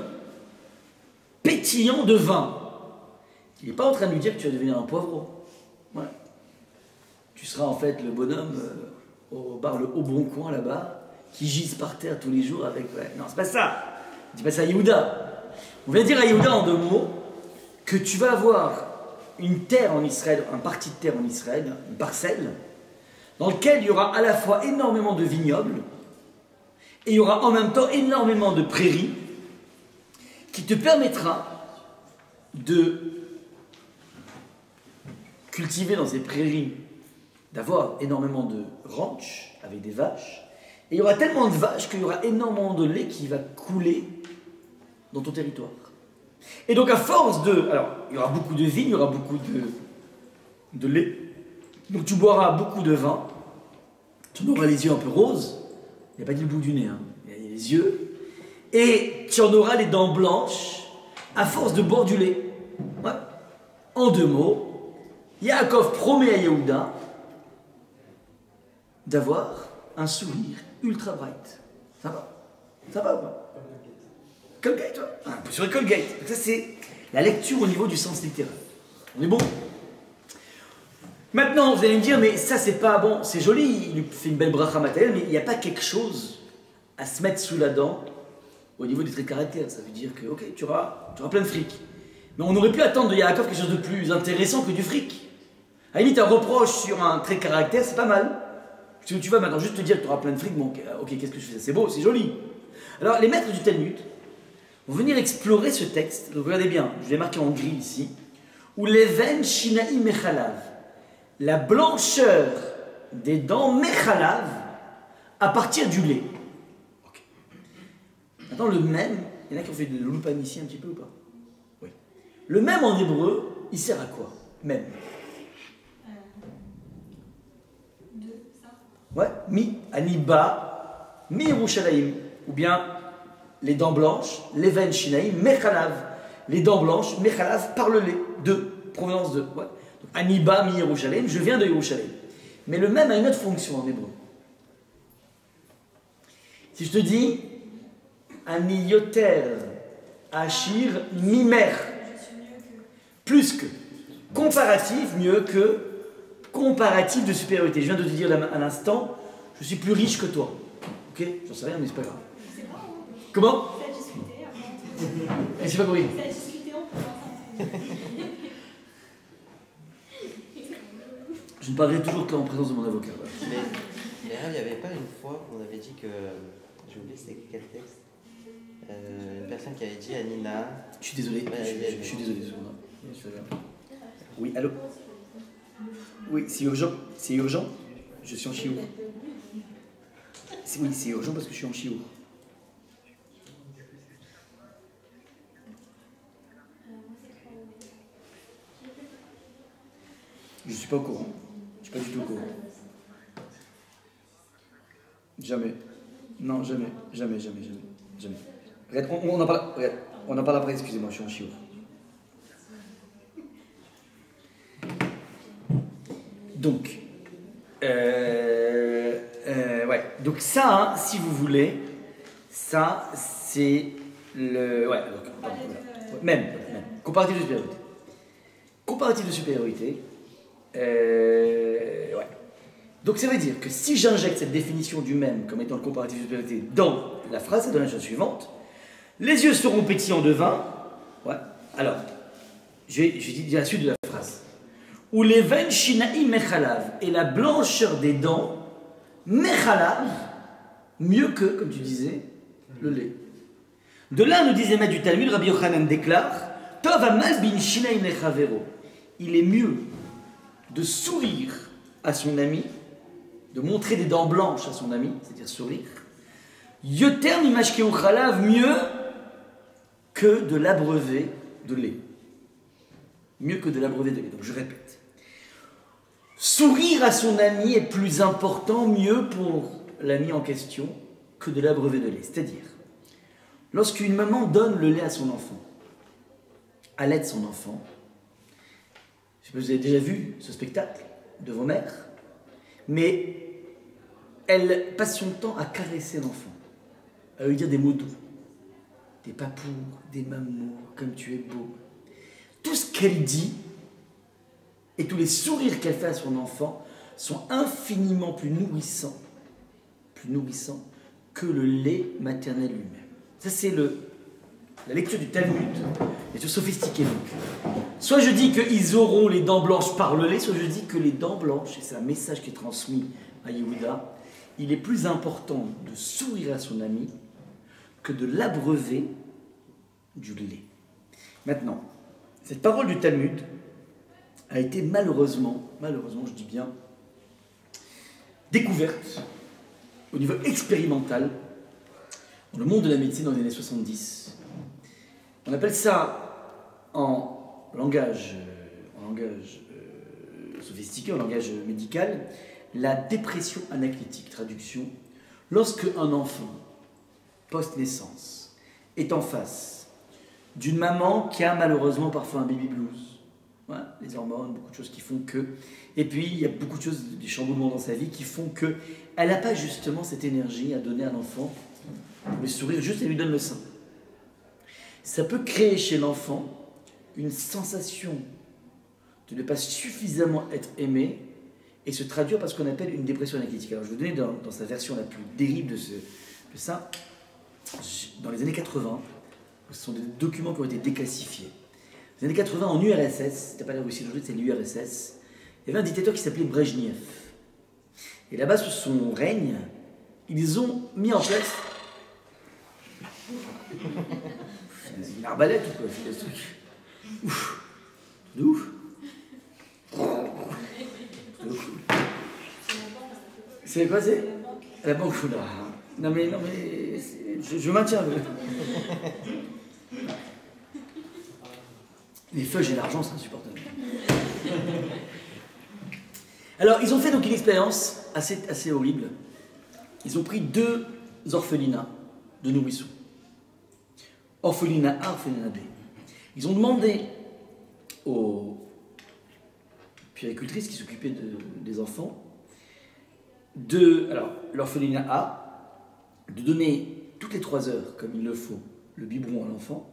A: pétillants de vin, il n'est pas en train de lui dire que tu vas devenir un poivreau. tu seras en fait le bonhomme au bar Le Haut Bon Coin là-bas, qui gise par terre tous les jours avec. Ouais. Non, c'est pas ça. Dis pas ça à Yehuda. On vient dire à Yehuda en 2 mots que tu vas avoir une terre en Israël, un parti de terre en Israël, une parcelle, dans lequel il y aura à la fois énormément de vignobles et il y aura en même temps énormément de prairies qui te permettra de cultiver dans ces prairies, d'avoir énormément de ranchs avec des vaches, et il y aura tellement de vaches qu'il y aura énormément de lait qui va couler dans ton territoire. Et donc à force de... Alors, il y aura beaucoup de vignes, il y aura beaucoup de lait, donc tu boiras beaucoup de vin, tu auras les yeux un peu roses, il n'y a pas dit le bout du nez, hein. Il y a les yeux, et tu en auras les dents blanches à force de boire du lait. Ouais. En 2 mots, Yaakov promet à Yehuda d'avoir un sourire ultra bright. Ça va? Ça va ou pas? Colgate, toi? Un peu sur Colgate. Donc ça, c'est la lecture au niveau du sens littéral. On est bon? Maintenant, vous allez me dire, mais ça, c'est pas bon, c'est joli, il fait une belle bracha matérielle, mais il n'y a pas quelque chose à se mettre sous la dent au niveau des traits de caractère. Ça veut dire que, ok, tu auras plein de fric. Mais on aurait pu attendre de Yaakov quelque chose de plus intéressant que du fric. À la limite, un reproche sur un trait de caractère, c'est pas mal. Si tu vas maintenant juste te dire que tu auras plein de fric, bon, ok, qu'est-ce que je fais? C'est beau, c'est joli. Alors, les maîtres du Talmud vont venir explorer ce texte. Donc, regardez bien, je l'ai marqué en gris ici. Ou leven shinaim mechalav. La blancheur des dents mechalav à partir du lait. Okay. Maintenant, le même, il y en a qui ont fait de l'ulpan ici un petit peu ou pas? Oui. Le même en hébreu, il sert à quoi? Même. Ça. Ouais, mi, aniba, mi Yerushalayim. Ou bien les dents blanches, leven shinaim mechalav. Les dents blanches, mechalav, par le lait. De, provenance de. Ouais. Aniba mi Yerushalayim, je viens de Yerushalayim. Mais le même a une autre fonction en hébreu. Si je te dis Ani yoter ashir mimer, plus que, comparatif, mieux que, comparatif de supériorité. Je viens de te dire à l'instant, je suis plus riche que toi. Ok? J'en sais rien, mais c'est pas grave.
B: C'est bon, hein?
A: Comment?
B: Ça a discuté avant.
A: Eh, c'est pas compris.
B: Ça a discuté en présence.
A: Je ne parlerai toujours qu'en présence de mon avocat.
C: Mais il n'y avait pas une fois, on avait dit que, j'ai oublié c'était quel texte, une personne qui avait dit à Nina...
A: Je suis désolé, je suis désolé. Oui, allô? Oui, c'est urgent. C'est urgent? Je suis en chiour. Oui, c'est urgent parce que je suis en chiour. Je ne suis pas au courant. Je ne suis pas du tout au courant. Jamais. Non, jamais. Regarde, on en parle. Regarde, on en parle après, excusez-moi, je suis en chiour. Donc, ouais. Donc ça, hein, si vous voulez, ça, c'est le... Ouais, donc, pardon, voilà. Même. Comparatif de supériorité. Comparatif de supériorité, ouais. Donc ça veut dire que si j'injecte cette définition du même comme étant le comparatif de supériorité dans la phrase, ça donne la chose suivante. Les yeux seront pétillants de vin. Ouais. Alors, je dis la suite de la phrase. Ou les veines shinaï mechalav, et la blancheur des dents, mechalav, mieux que, comme tu disais, le lait. De là, nous disait maître du Talmud, Rabbi Yochanan déclare, Tov amal bin shinaï mechavero. Il est mieux de sourire à son ami, de montrer des dents blanches à son ami, c'est-à-dire sourire. Yoter mimashkeu chalav, mieux que de l'abreuver de lait. Mieux que de l'abreuver de lait. Donc je répète. Sourire à son ami est plus important, mieux pour l'ami en question, que de l'abreuver de lait. C'est-à-dire, lorsqu'une maman donne le lait à son enfant, allaite son enfant, je sais pas si vous avez déjà vu ce spectacle de vos mères, mais elle passe son temps à caresser l'enfant, à lui dire des mots doux, des papous, des mamours, comme tu es beau. Tout ce qu'elle dit et tous les sourires qu'elle fait à son enfant sont infiniment plus nourrissants que le lait maternel lui-même. Ça, c'est la lecture du Talmud, lecture sophistiquée donc. Soit je dis qu'ils auront les dents blanches par le lait, soit je dis que les dents blanches, et c'est un message qui est transmis à Yehuda, il est plus important de sourire à son ami que de l'abreuver du lait. Maintenant, cette parole du Talmud a été malheureusement, je dis bien, découverte au niveau expérimental dans le monde de la médecine dans les années 70. On appelle ça en langage sophistiqué, en langage médical, la dépression anaclétique. Traduction, lorsque un enfant, post-naissance, est en face d'une maman qui a malheureusement parfois un baby blues, ouais, les hormones, beaucoup de choses qui font que... Et puis, il y a beaucoup de choses, des chamboulements dans sa vie qui font qu'elle n'a pas justement cette énergie à donner à l'enfant. Le sourire, juste, elle lui donne le sein. Ça peut créer chez l'enfant une sensation de ne pas suffisamment être aimé et se traduire par ce qu'on appelle une dépression anaclétique. Alors, je vais vous donner dans sa version la plus terrible de ça. Dans les années 80, ce sont des documents qui ont été déclassifiés. Dans les années 80, en URSS, c'était pas la Russie d'aujourd'hui, c'était l'URSS, il y avait un dictateur qui s'appelait Brejnev. Et là-bas, sous son règne, ils ont mis en place... C'est une arbalète ou quoi? C'est ce truc. Ouf. De ouf. C'est quoi, c'est la banque là. Non mais je maintiens le... Les feuilles et l'argent, c'est insupportable. Alors, ils ont fait donc une expérience assez horrible. Ils ont pris 2 orphelinats de nourrissons. Orphelinat A, orphelinat B. Ils ont demandé aux puéricultrices qui s'occupaient des enfants alors, l'orphelinat A, de donner toutes les 3 heures, comme il le faut, le biberon à l'enfant,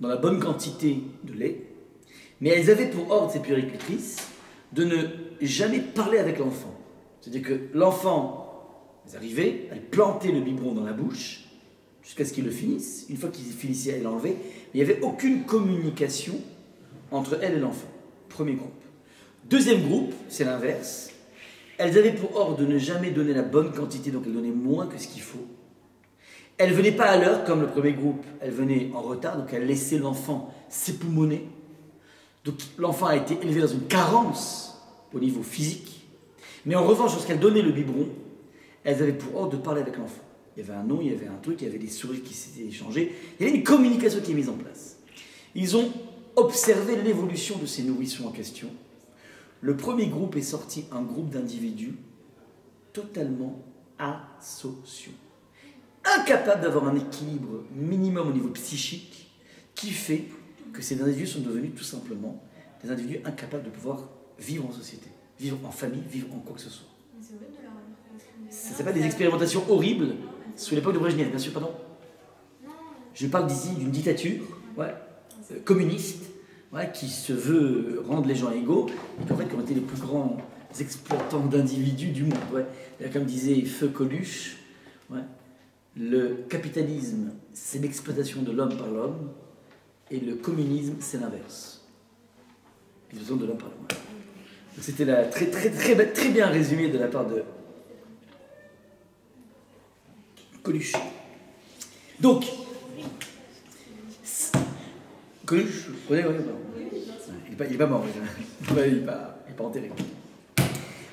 A: dans la bonne quantité de lait, mais elles avaient pour ordre, ces puéricultrices, de ne jamais parler avec l'enfant. C'est-à-dire que l'enfant, elles arrivaient, elles plantaient le biberon dans la bouche, jusqu'à ce qu'il le finisse. Une fois qu'ils finissaient, elles l'enlevaient. Il n'y avait aucune communication entre elle et l'enfant. Premier groupe. Deuxième groupe, c'est l'inverse. Elles avaient pour ordre de ne jamais donner la bonne quantité, donc elles donnaient moins que ce qu'il faut. Elles ne venaient pas à l'heure, comme le premier groupe, elles venaient en retard, donc elles laissaient l'enfant s'époumoner. Donc l'enfant a été élevé dans une carence au niveau physique. Mais en revanche, lorsqu'elles donnaient le biberon, elles avaient pour ordre de parler avec l'enfant. Il y avait un nom, il y avait un truc, il y avait des sourires qui s'étaient échangés. Il y avait une communication qui est mise en place. Ils ont observé l'évolution de ces nourrissons en question. Le premier groupe est sorti un groupe d'individus totalement asociaux, incapables d'avoir un équilibre minimum au niveau psychique, qui fait que ces individus sont devenus tout simplement des individus incapables de pouvoir vivre en société, vivre en famille, vivre en quoi que ce soit. Ça s'appelle des expérimentations horribles sous l'époque de Brejnev, bien sûr, pardon. Je parle d'ici d'une dictature communiste, qui se veut rendre les gens égaux, et qu'en fait, qui ont été les plus grands exploitants d'individus du monde. Comme disait Feu Coluche, le capitalisme, c'est l'exploitation de l'homme par l'homme, et le communisme, c'est l'inverse. L'exploitation de l'homme par l'homme. Donc c'était très bien résumé de la part de Coluche. Donc, Coluche, vous connaissez, il n'est pas mort, il n'est pas enterré.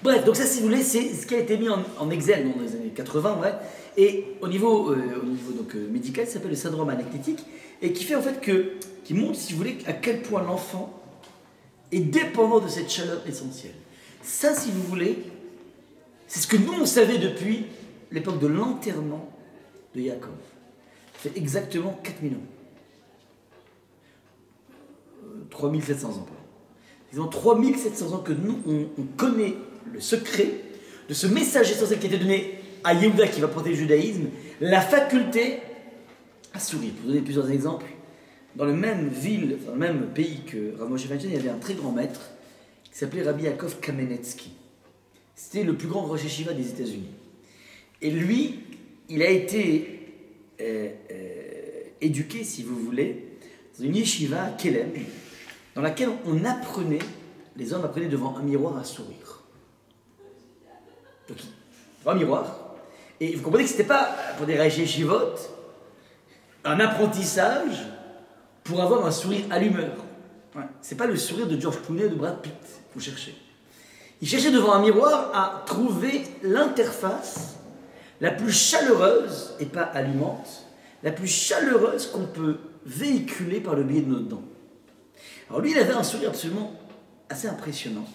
A: Bref, donc ça, si vous voulez, c'est ce qui a été mis en exergue dans les années 80, et au niveau donc, médical, ça s'appelle le syndrome anaclétique, et qui fait en fait qui montre, si vous voulez, à quel point l'enfant est dépendant de cette chaleur essentielle. Ça, si vous voulez, c'est ce que nous, on savait depuis l'époque de l'enterrement de Yaakov. Ça fait exactement 4000 ans. 3700 ans, pardon. Disons 3700 ans que nous, on connaît le secret de ce message essentiel qui a été donné à Yehuda, qui va porter le judaïsme, la faculté à sourire. Pour vous donner plusieurs exemples, dans la même ville, dans le même pays que Rav Moshe Feinstein, il y avait un très grand maître qui s'appelait Rabbi Yaakov Kamenetsky. C'était le plus grand Rosh Yeshiva des États-Unis. Et lui, il a été éduqué, si vous voulez, dans une yeshiva à Kelem, dans laquelle on apprenait, les hommes apprenaient devant un miroir à sourire. Donc, devant un miroir. Et vous comprenez que ce n'était pas, pour des Rosh Yeshivot, un apprentissage pour avoir un sourire allumeur. Ouais. Ce n'est pas le sourire de George Clooney ou de Brad Pitt que vous cherchez. Il cherchait devant un miroir à trouver l'interface la plus chaleureuse, et pas allumante, la plus chaleureuse qu'on peut véhiculer par le biais de nos dents. Alors lui, il avait un sourire absolument assez impressionnant.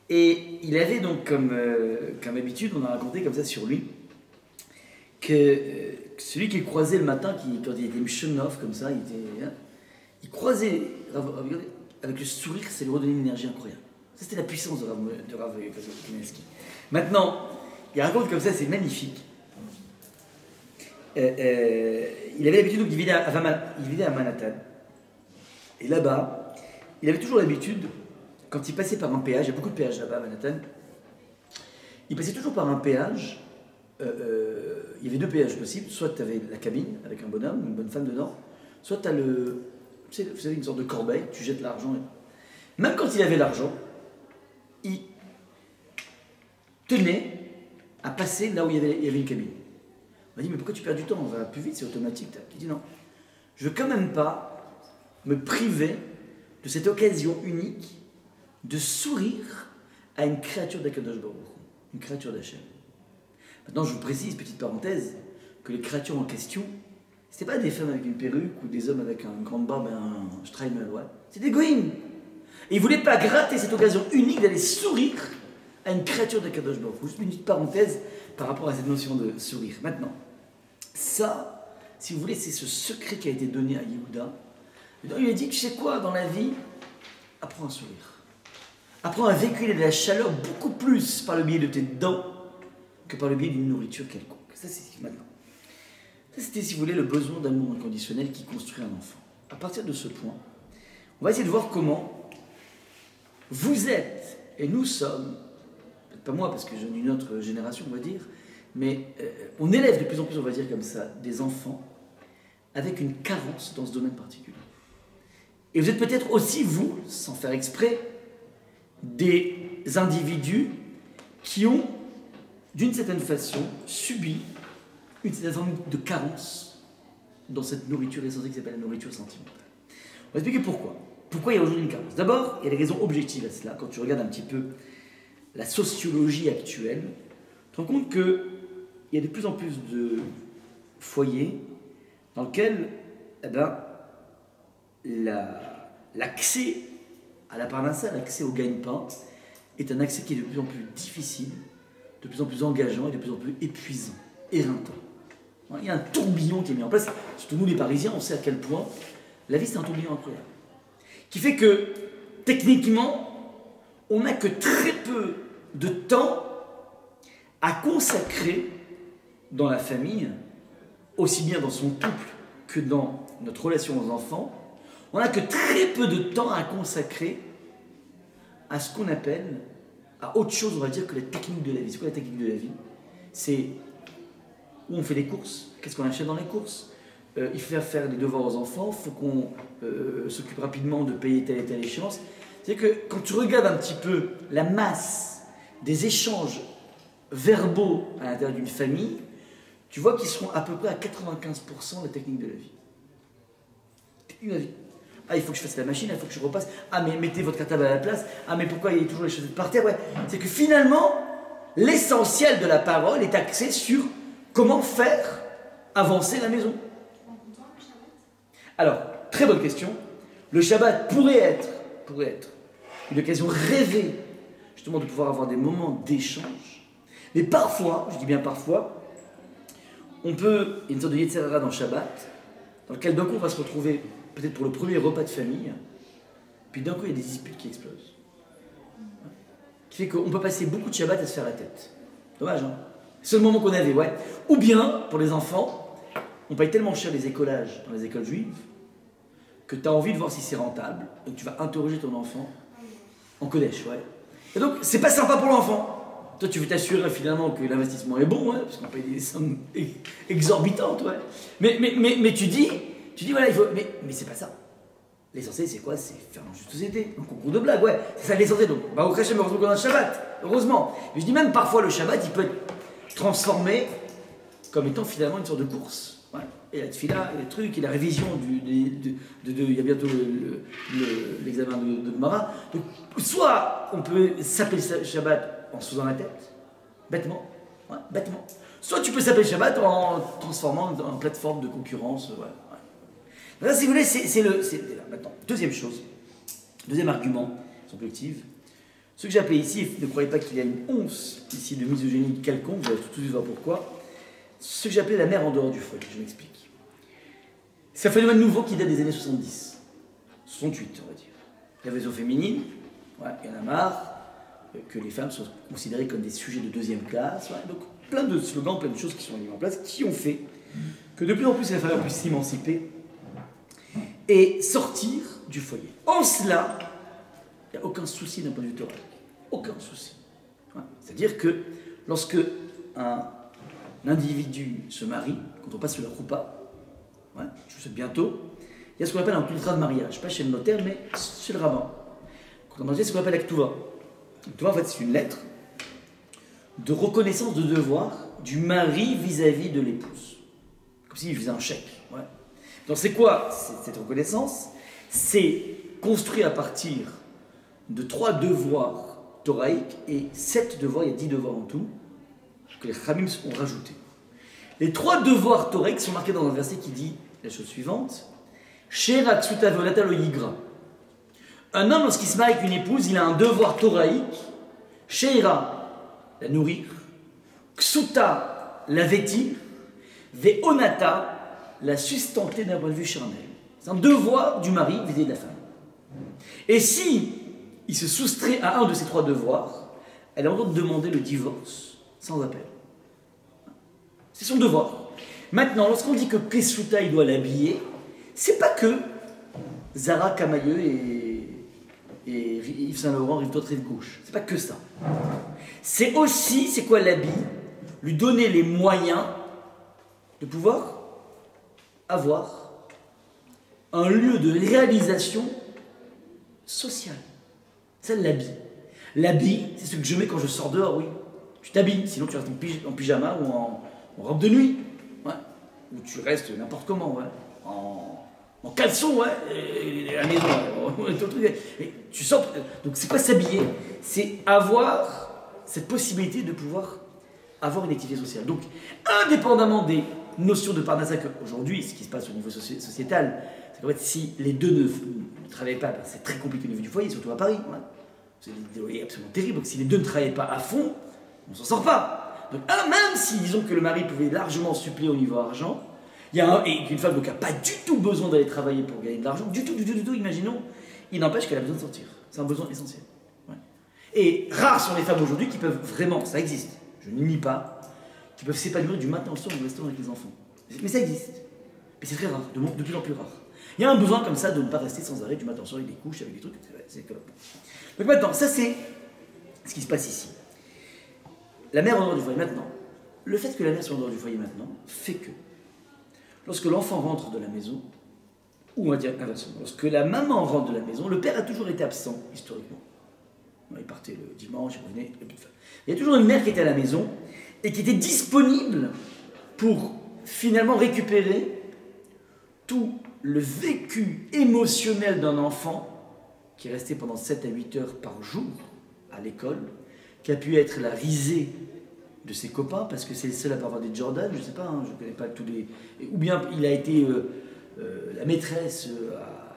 A: Et il avait donc comme habitude, on a raconté comme ça sur lui, que celui qu'il croisait le matin, quand il était Mshonov comme ça, il croisait avec le sourire, ça lui redonnait une énergie incroyable. Ça, c'était la puissance de Rav Kamenetsky. Maintenant, il raconte comme ça, c'est magnifique. Il avait l'habitude, donc il vivait à Manhattan. Et là-bas, il avait toujours l'habitude, quand il passait par un péage, il y a beaucoup de péages là-bas à Manhattan, il passait toujours par un péage. Il y avait deux péages possibles. Soit tu avais la cabine avec un bonhomme, une bonne femme dedans, soit tu as vous savez, une sorte de corbeille, tu jettes l'argent. Même quand il avait l'argent, il tenait à passer là où il y avait une cabine. On m'a dit, mais pourquoi tu perds du temps? On va plus vite, c'est automatique. Il dit non, je veux quand même pas me priver de cette occasion unique de sourire à une créature d'Akadosh Baruch Hu, une créature d'Hachem. Maintenant, je vous précise, petite parenthèse, que les créatures en question, c'était pas des femmes avec une perruque ou des hommes avec une grande barbe et un Streimel, ouais. C'était des goïms. Et ils voulaient pas gratter cette occasion unique d'aller sourire à une créature d'Akadosh Baruch Hu. Juste une petite parenthèse par rapport à cette notion de sourire. Maintenant, ça, si vous voulez, c'est ce secret qui a été donné à Yehuda. Il lui a dit, tu sais quoi, dans la vie, apprends à sourire. Apprends à véhiculer de la chaleur beaucoup plus par le biais de tes dents que par le biais d'une nourriture quelconque. Ça, c'est maintenant. Ça, c'était, si vous voulez, le besoin d'amour inconditionnel qui construit un enfant. À partir de ce point, on va essayer de voir comment vous êtes, et nous sommes, peut-être pas moi, parce que j'ai une autre génération, on va dire, mais on élève de plus en plus, on va dire comme ça, des enfants avec une carence dans ce domaine particulier. Et vous êtes peut-être aussi, vous, sans faire exprès, des individus qui ont, d'une certaine façon, subi une certaine forme de carence dans cette nourriture essentielle qui s'appelle la nourriture sentimentale. On va expliquer pourquoi. Pourquoi il y a aujourd'hui une carence? D'abord, il y a des raisons objectives à cela. Quand tu regardes un petit peu la sociologie actuelle, tu te rends compte qu'il y a de plus en plus de foyers dans lesquels l'accès à la parnassa, l'accès au gagne-pain, est un accès qui est de plus en plus difficile, de plus en plus engageant et de plus en plus épuisant, éreintant. Il y a un tourbillon qui est mis en place. Surtout nous les Parisiens, on sait à quel point la vie c'est un tourbillon incroyable. Qui fait que, techniquement, on n'a que très peu de temps à consacrer dans la famille, aussi bien dans son couple que dans notre relation aux enfants. On n'a que très peu de temps à consacrer à ce qu'on appelle, à autre chose, on va dire, que la technique de la vie. C'est quoi la technique de la vie? C'est où on fait des courses, qu'est-ce qu'on achète dans les courses, il faut faire les devoirs aux enfants, il faut qu'on s'occupe rapidement de payer telle et telle échéance. C'est-à-dire que quand tu regardes un petit peu la masse des échanges verbaux à l'intérieur d'une famille, tu vois qu'ils seront à peu près à 95% la technique de la vie. Technique de la vie. Ah, il faut que je fasse la machine, il faut que je repasse. Ah, mais mettez votre cartable à la place. Ah, mais pourquoi il y a toujours les choses par terre? Ouais. C'est que finalement, l'essentiel de la parole est axé sur comment faire avancer la maison. Alors, très bonne question. Le Shabbat pourrait être une occasion rêvée, justement, de pouvoir avoir des moments d'échange. Mais parfois, je dis bien parfois, il y a une sorte de Yetzer Hara dans le Shabbat, dans lequel d'un coup on va se retrouver peut-être pour le premier repas de famille, puis d'un coup il y a des disputes qui explosent. Qui fait qu'on peut passer beaucoup de Shabbat à se faire la tête. Dommage, hein? C'est le moment qu'on avait, ouais. Ou bien, pour les enfants, on paye tellement cher les écolages dans les écoles juives que tu as envie de voir si c'est rentable, donc tu vas interroger ton enfant en Kodesh, ouais. Et donc, c'est pas sympa pour l'enfant. toi tu veux t'assurer finalement que l'investissement est bon, hein, parce qu'on paye des sommes exorbitantes, ouais. Mais tu dis voilà, il faut. Mais c'est pas ça. L'essentiel, c'est quoi? C'est faire un jeu de société, un concours de blagues, ouais. C'est ça l'essentiel. Donc, au Krachem, heureusement qu'on a le Shabbat, heureusement. Mais je dis même parfois le Shabbat, il peut être transformé comme étant finalement une sorte de course. Ouais. Et la tefila, et les trucs, et la révision il y a bientôt l'examen de Gemara. Donc, soit on peut s'appeler Shabbat en se faisant la tête, bêtement, ouais, bêtement. Soit tu peux s'appeler Shabbat en transformant en plateforme de concurrence, ouais. Là, si vous voulez, c'est là. Maintenant, deuxième chose, deuxième argument, subjectif. Ce que j'ai appelé ici, ne croyez pas qu'il y a une once ici de misogynie quelconque, vous allez tout de suite voir pourquoi. Ce que j'ai appelé la mère en dehors du foyer, je m'explique. C'est un phénomène nouveau qui date des années 70, 68, on va dire. La maison féminine, ouais, il y en a marre que les femmes soient considérées comme des sujets de deuxième classe. Ouais, donc plein de slogans, plein de choses qui sont mises en place, qui ont fait que de plus en plus les femmes puissent s'émanciper et sortir du foyer. En cela, il n'y a aucun souci d'un point de vue théorique. Aucun souci. Ouais. C'est-à-dire que lorsque un individu se marie, quand on passe sur la roupa, ouais, je sais bientôt, il y a ce qu'on appelle un contrat de mariage, pas chez le notaire, mais chez le rabbin. Quand on mariage, c'est ce qu'on appelle la Ktuva. La Ktuva, en fait, c'est une lettre de reconnaissance de devoir du mari vis-à-vis de l'épouse. Comme s'il faisait un chèque. Ouais. Donc c'est quoi cette reconnaissance? C'est construit à partir de 3 devoirs thoraïques et 7 devoirs, il y a 10 devoirs en tout, que les Khamim ont rajoutés. Les 3 devoirs thoraïques sont marqués dans un verset qui dit la chose suivante: Shera Ksuta Veolata Lo Yigra. Un homme, lorsqu'il se marie avec une épouse, il a un devoir thoraïque: Shera, la nourrir, Ksuta, la vêtir, Veonata, la sustenter d'un point de vue charnel. C'est un devoir du mari vis-à-vis de la femme. Et si il se soustrait à un de ces 3 devoirs, elle a le droit de demander le divorce sans appel. C'est son devoir. Maintenant, lorsqu'on dit que Kesuta, il doit l'habiller, c'est pas que Zara Camailleux et Yves Saint Laurent, rive droite, rive gauche. C'est pas que ça. C'est aussi, c'est quoi l'habit? Lui donner les moyens de pouvoir avoir un lieu de réalisation sociale. C'est l'habit. L'habit, c'est ce que je mets quand je sors dehors, oui. Tu t'habilles, sinon tu restes en pyjama ou en robe de nuit. Ouais. Ou tu restes n'importe comment, ouais. En caleçon, ouais. Et à la maison, ouais. Et tu sors. Donc c'est quoi s'habiller? C'est avoir cette possibilité de pouvoir avoir une activité sociale. Donc, indépendamment des notions de parnassa qu'aujourd'hui, ce qui se passe au niveau sociétal, c'est qu'en fait, si les deux ne travaillent pas, ben, c'est très compliqué au niveau du foyer, surtout à Paris. Ouais. C'est absolument terrible. Donc, si les deux ne travaillent pas à fond, on ne s'en sort pas. Donc, même si, disons que le mari pouvait largement suppléer au niveau argent, et qu'une femme n'a pas du tout besoin d'aller travailler pour gagner de l'argent, du tout, imaginons, il n'empêche qu'elle a besoin de sortir. C'est un besoin essentiel. Ouais. Et rares sont les femmes aujourd'hui qui peuvent vraiment, ça existe, je ne nie pas, qui peuvent s'épanouir du matin au soir au restaurant avec les enfants. Mais ça existe. Mais c'est très rare, de plus en plus rare. Il y a un besoin comme ça de ne pas rester sans arrêt du matin au soir avec des couches, avec des trucs. C'est comme... Donc maintenant, ça c'est ce qui se passe ici. La mère en dehors du foyer maintenant. Le fait que la mère soit en dehors du foyer maintenant fait que lorsque l'enfant rentre de la maison, ou on va dire inversement, lorsque la maman rentre de la maison, le père a toujours été absent historiquement. Il partait le dimanche, il revenait. Il y a toujours une mère qui était à la maison et qui était disponible pour finalement récupérer tout le vécu émotionnel d'un enfant qui est resté pendant 7 à 8 heures par jour à l'école, qui a pu être la risée de ses copains, parce que c'est le seul à pas avoir des Jordan, je ne sais pas, hein, je ne connais pas tous les... Ou bien il a été la maîtresse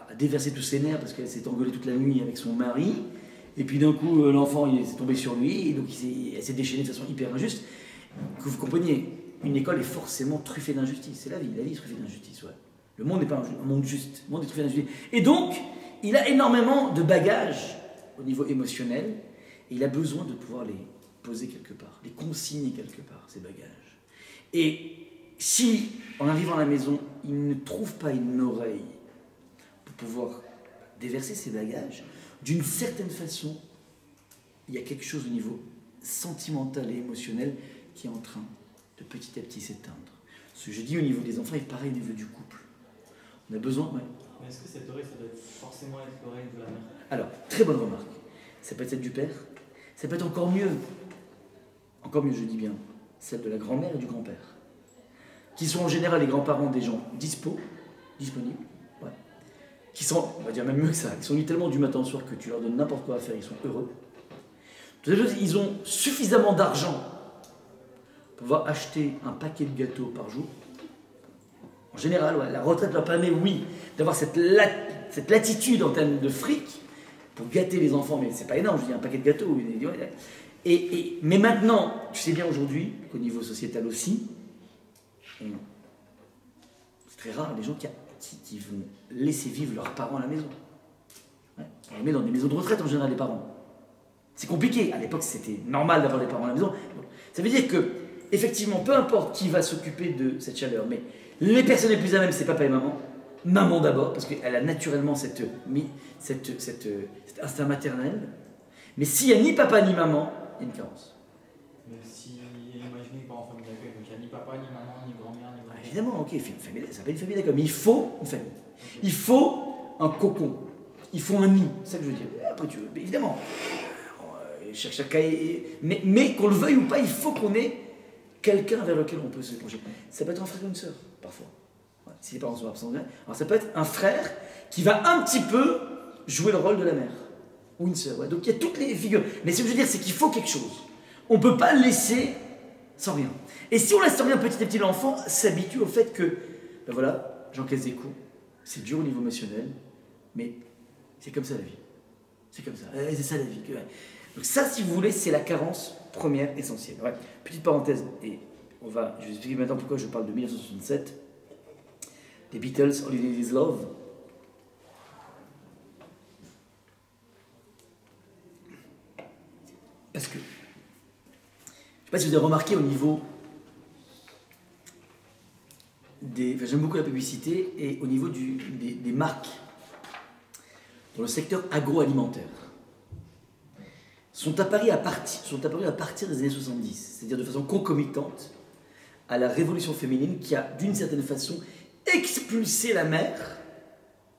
A: à déverser tous ses nerfs parce qu'elle s'est engueulée toute la nuit avec son mari, et puis d'un coup l'enfant il s'est tombé sur lui, et donc elle s'est déchaînée de façon hyper injuste. Que vous compreniez, une école est forcément truffée d'injustice, c'est la vie est truffée d'injustice, ouais. Le monde n'est pas un monde juste, le monde est truffé d'injustice. Et donc, il a énormément de bagages au niveau émotionnel, et il a besoin de pouvoir les poser quelque part, les consigner quelque part, ces bagages. Et si, en arrivant à la maison, il ne trouve pas une oreille pour pouvoir déverser ses bagages, d'une certaine façon, il y a quelque chose au niveau sentimentale et émotionnelle qui est en train de petit à petit s'éteindre. Ce que je dis au niveau des enfants est pareil au niveau du couple. On a besoin... Ouais.
D: Mais est-ce que cette oreille, ça doit forcément être l'oreille de la mère?
A: Alors, très bonne remarque. Ça peut être celle du père, ça peut être encore mieux, je dis bien, celle de la grand-mère et du grand-père, qui sont en général les grands-parents des gens disponibles, ouais. Qui sont, on va dire même mieux que ça, ils sont tellement du matin au soir que tu leur donnes n'importe quoi à faire, ils sont heureux. Ils ont suffisamment d'argent pour pouvoir acheter un paquet de gâteaux par jour. En général, ouais, la retraite leur permet, oui, d'avoir cette latitude en termes de fric pour gâter les enfants, mais c'est pas énorme, je dis un paquet de gâteaux. Mais maintenant, tu sais bien aujourd'hui, qu'au niveau sociétal aussi, c'est très rare les gens qui vont laisser vivre leurs parents à la maison. Ouais. On les met dans des maisons de retraite en général, les parents. C'est compliqué. À l'époque, c'était normal d'avoir les parents à la maison. Ça veut dire que, effectivement, peu importe qui va s'occuper de cette chaleur, mais les personnes les plus à même, c'est papa et maman. Maman d'abord, parce qu'elle a naturellement cet instinct maternel. Mais s'il n'y a ni papa ni maman, il y a une carence.
D: Mais si, imaginez pas en famille d'accueil, donc il n'y a ni papa, ni maman, ni grand-mère, ni grand-père.
A: Évidemment, ok, ça s'appelle une famille d'accueil, mais il faut une famille. Il faut un cocon. Il faut un nid, c'est ça que je veux dire. Après, évidemment, chacun mais qu'on le veuille ou pas, il faut qu'on ait quelqu'un vers lequel on peut se pencher. Ça peut être un frère ou une sœur, parfois. Ouais, si les parents sont absents. Alors ça peut être un frère qui va un petit peu jouer le rôle de la mère. Ou une sœur. Ouais. Donc il y a toutes les figures. Mais ce que je veux dire, c'est qu'il faut quelque chose. On ne peut pas laisser sans rien. Et si on laisse sans rien petit à petit, l'enfant s'habitue au fait que, ben voilà, j'encaisse des coups. C'est dur au niveau émotionnel, mais c'est comme ça la vie. C'est comme ça. C'est ça la vie. Ouais. Donc ça, si vous voulez, c'est la carence première essentielle. Ouais. Petite parenthèse, et je vais vous expliquer maintenant pourquoi je parle de 1967, des Beatles, All You Need Is Love. Parce que, je ne sais pas si vous avez remarqué au niveau j'aime beaucoup la publicité, et au niveau des marques dans le secteur agroalimentaire, sont apparus à partir des années 70, c'est-à-dire de façon concomitante à la révolution féminine qui a, d'une certaine façon, expulsé la mère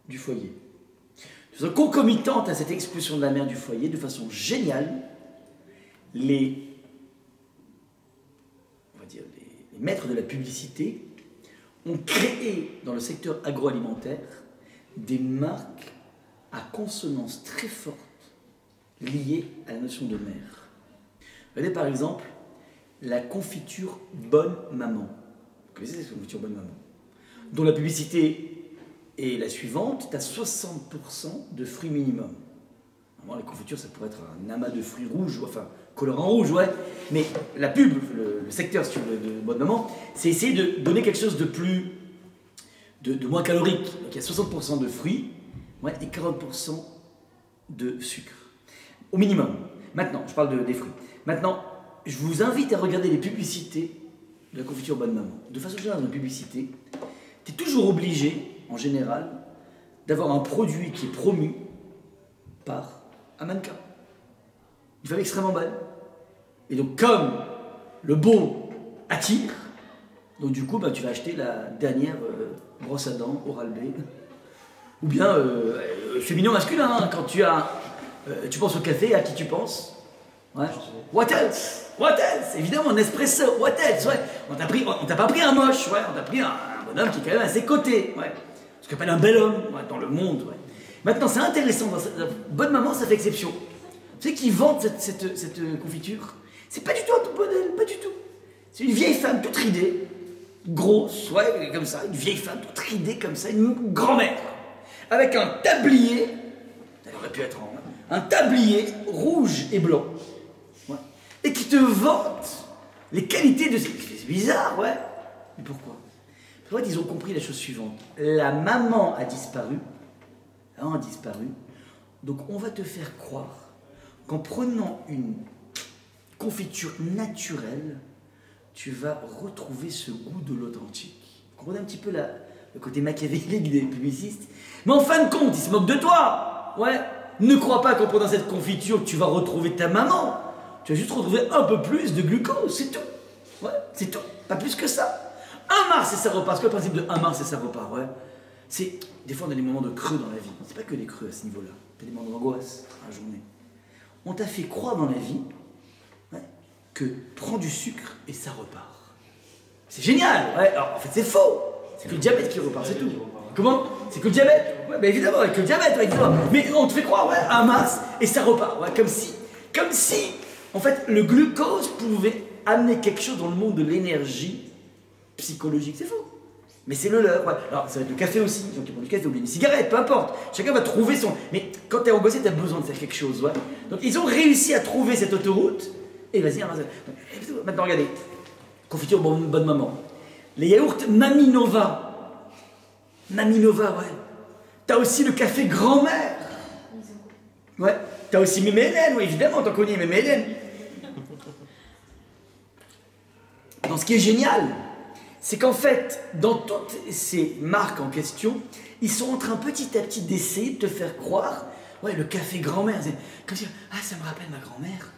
A: du foyer. De façon concomitante à cette expulsion de la mère du foyer, de façon géniale, les maîtres de la publicité ont créé dans le secteur agroalimentaire des marques à consonance très forte liées à la notion de mère. Regardez par exemple la confiture Bonne Maman. Vous connaissez cette confiture Bonne Maman? Dont la publicité est la suivante, tu as 60% de fruits minimum. Normalement, la confiture, ça pourrait être un amas de fruits rouges, enfin, colorant rouge, ouais. Mais la pub, le secteur de Bonne Maman, c'est essayer de donner quelque chose de moins calorique. Donc il y a 60% de fruits, ouais, et 40% de sucre. Au minimum. Maintenant, je parle des fruits. Maintenant, je vous invite à regarder les publicités de la confiture Bonne Maman. De façon générale, dans la publicité, tu es toujours obligé, en général, d'avoir un produit qui est promu par un mannequin. Une femme extrêmement belle. Et donc, comme le beau attire, donc du coup, tu vas acheter la dernière brosse à dents Oral-B. Ou bien, féminin masculin, hein, quand tu penses au café, à qui tu penses? Ouais. What else? What else? Évidemment, un espresso. What else? Ouais. On t'a pas pris un moche, ouais. On t'a pris un bonhomme qui est quand même à ses côtés, ouais. Ce qu'on appelle un bel homme, ouais, dans le monde, ouais. Maintenant, c'est intéressant. Bonne Maman, ça fait exception. Tu sais qui vendent cette confiture? C'est pas du tout un tout modèle, pas du tout. C'est une vieille femme toute ridée, grosse, ouais, comme ça, une vieille femme toute ridée comme ça, une grand-mère, avec un tablier, ça aurait pu être un tablier rouge et blanc, ouais, et qui te vante les qualités de... C'est bizarre, ouais. Mais pourquoi? En fait, ils ont compris la chose suivante. La maman a disparu, donc on va te faire croire qu'en prenant une confiture naturelle, tu vas retrouver ce goût de l'authentique. Vous comprenez un petit peu le côté machiavélique des publicistes? Mais en fin de compte, ils se moquent de toi. Ouais. Ne crois pas qu'en prenant cette confiture, tu vas retrouver ta maman. tu vas juste retrouver un peu plus de glucose, c'est tout. Ouais, c'est tout, pas plus que ça. Un Mars et ça repart. C'est quoi le principe de un Mars et ça repart, ouais. C'est, des fois on a des moments de creux dans la vie. C'est pas que des creux à ce niveau-là. T'as des moments d'angoisse dans la journée. On t'a fait croire dans la vie, ouais, que prends du sucre et ça repart. C'est génial, ouais. Alors en fait c'est faux. C'est que le diabète qui repart, c'est tout. Comment? C'est que le diabète. Ouais, bah évidemment, avec le diabète, ouais, évidemment. Mais on te fait croire, ouais, un Mars et ça repart, ouais, comme si, en fait, le glucose pouvait amener quelque chose dans le monde de l'énergie psychologique. C'est faux. Mais c'est le leur, ouais. Alors, ça va être le café aussi. Les gens qui prennent du café ou bien une cigarette, peu importe. Chacun va trouver son. Mais quand t'es angoissé, t'as besoin de faire quelque chose, ouais. Donc, ils ont réussi à trouver cette autoroute. Et vas-y, maintenant, regardez. Confiture bonne maman. Les yaourts Maminova. Maminova, ouais. T'as aussi le café grand-mère. Ouais. T'as aussi Mémé Hélène, ouais, évidemment, t'en connais Mémé Hélène. Donc, ce qui est génial, c'est qu'en fait, dans toutes ces marques en question, ils sont en train petit à petit d'essayer de te faire croire, ouais, le café grand-mère, c'est comme si, ah, ça me rappelle ma grand-mère.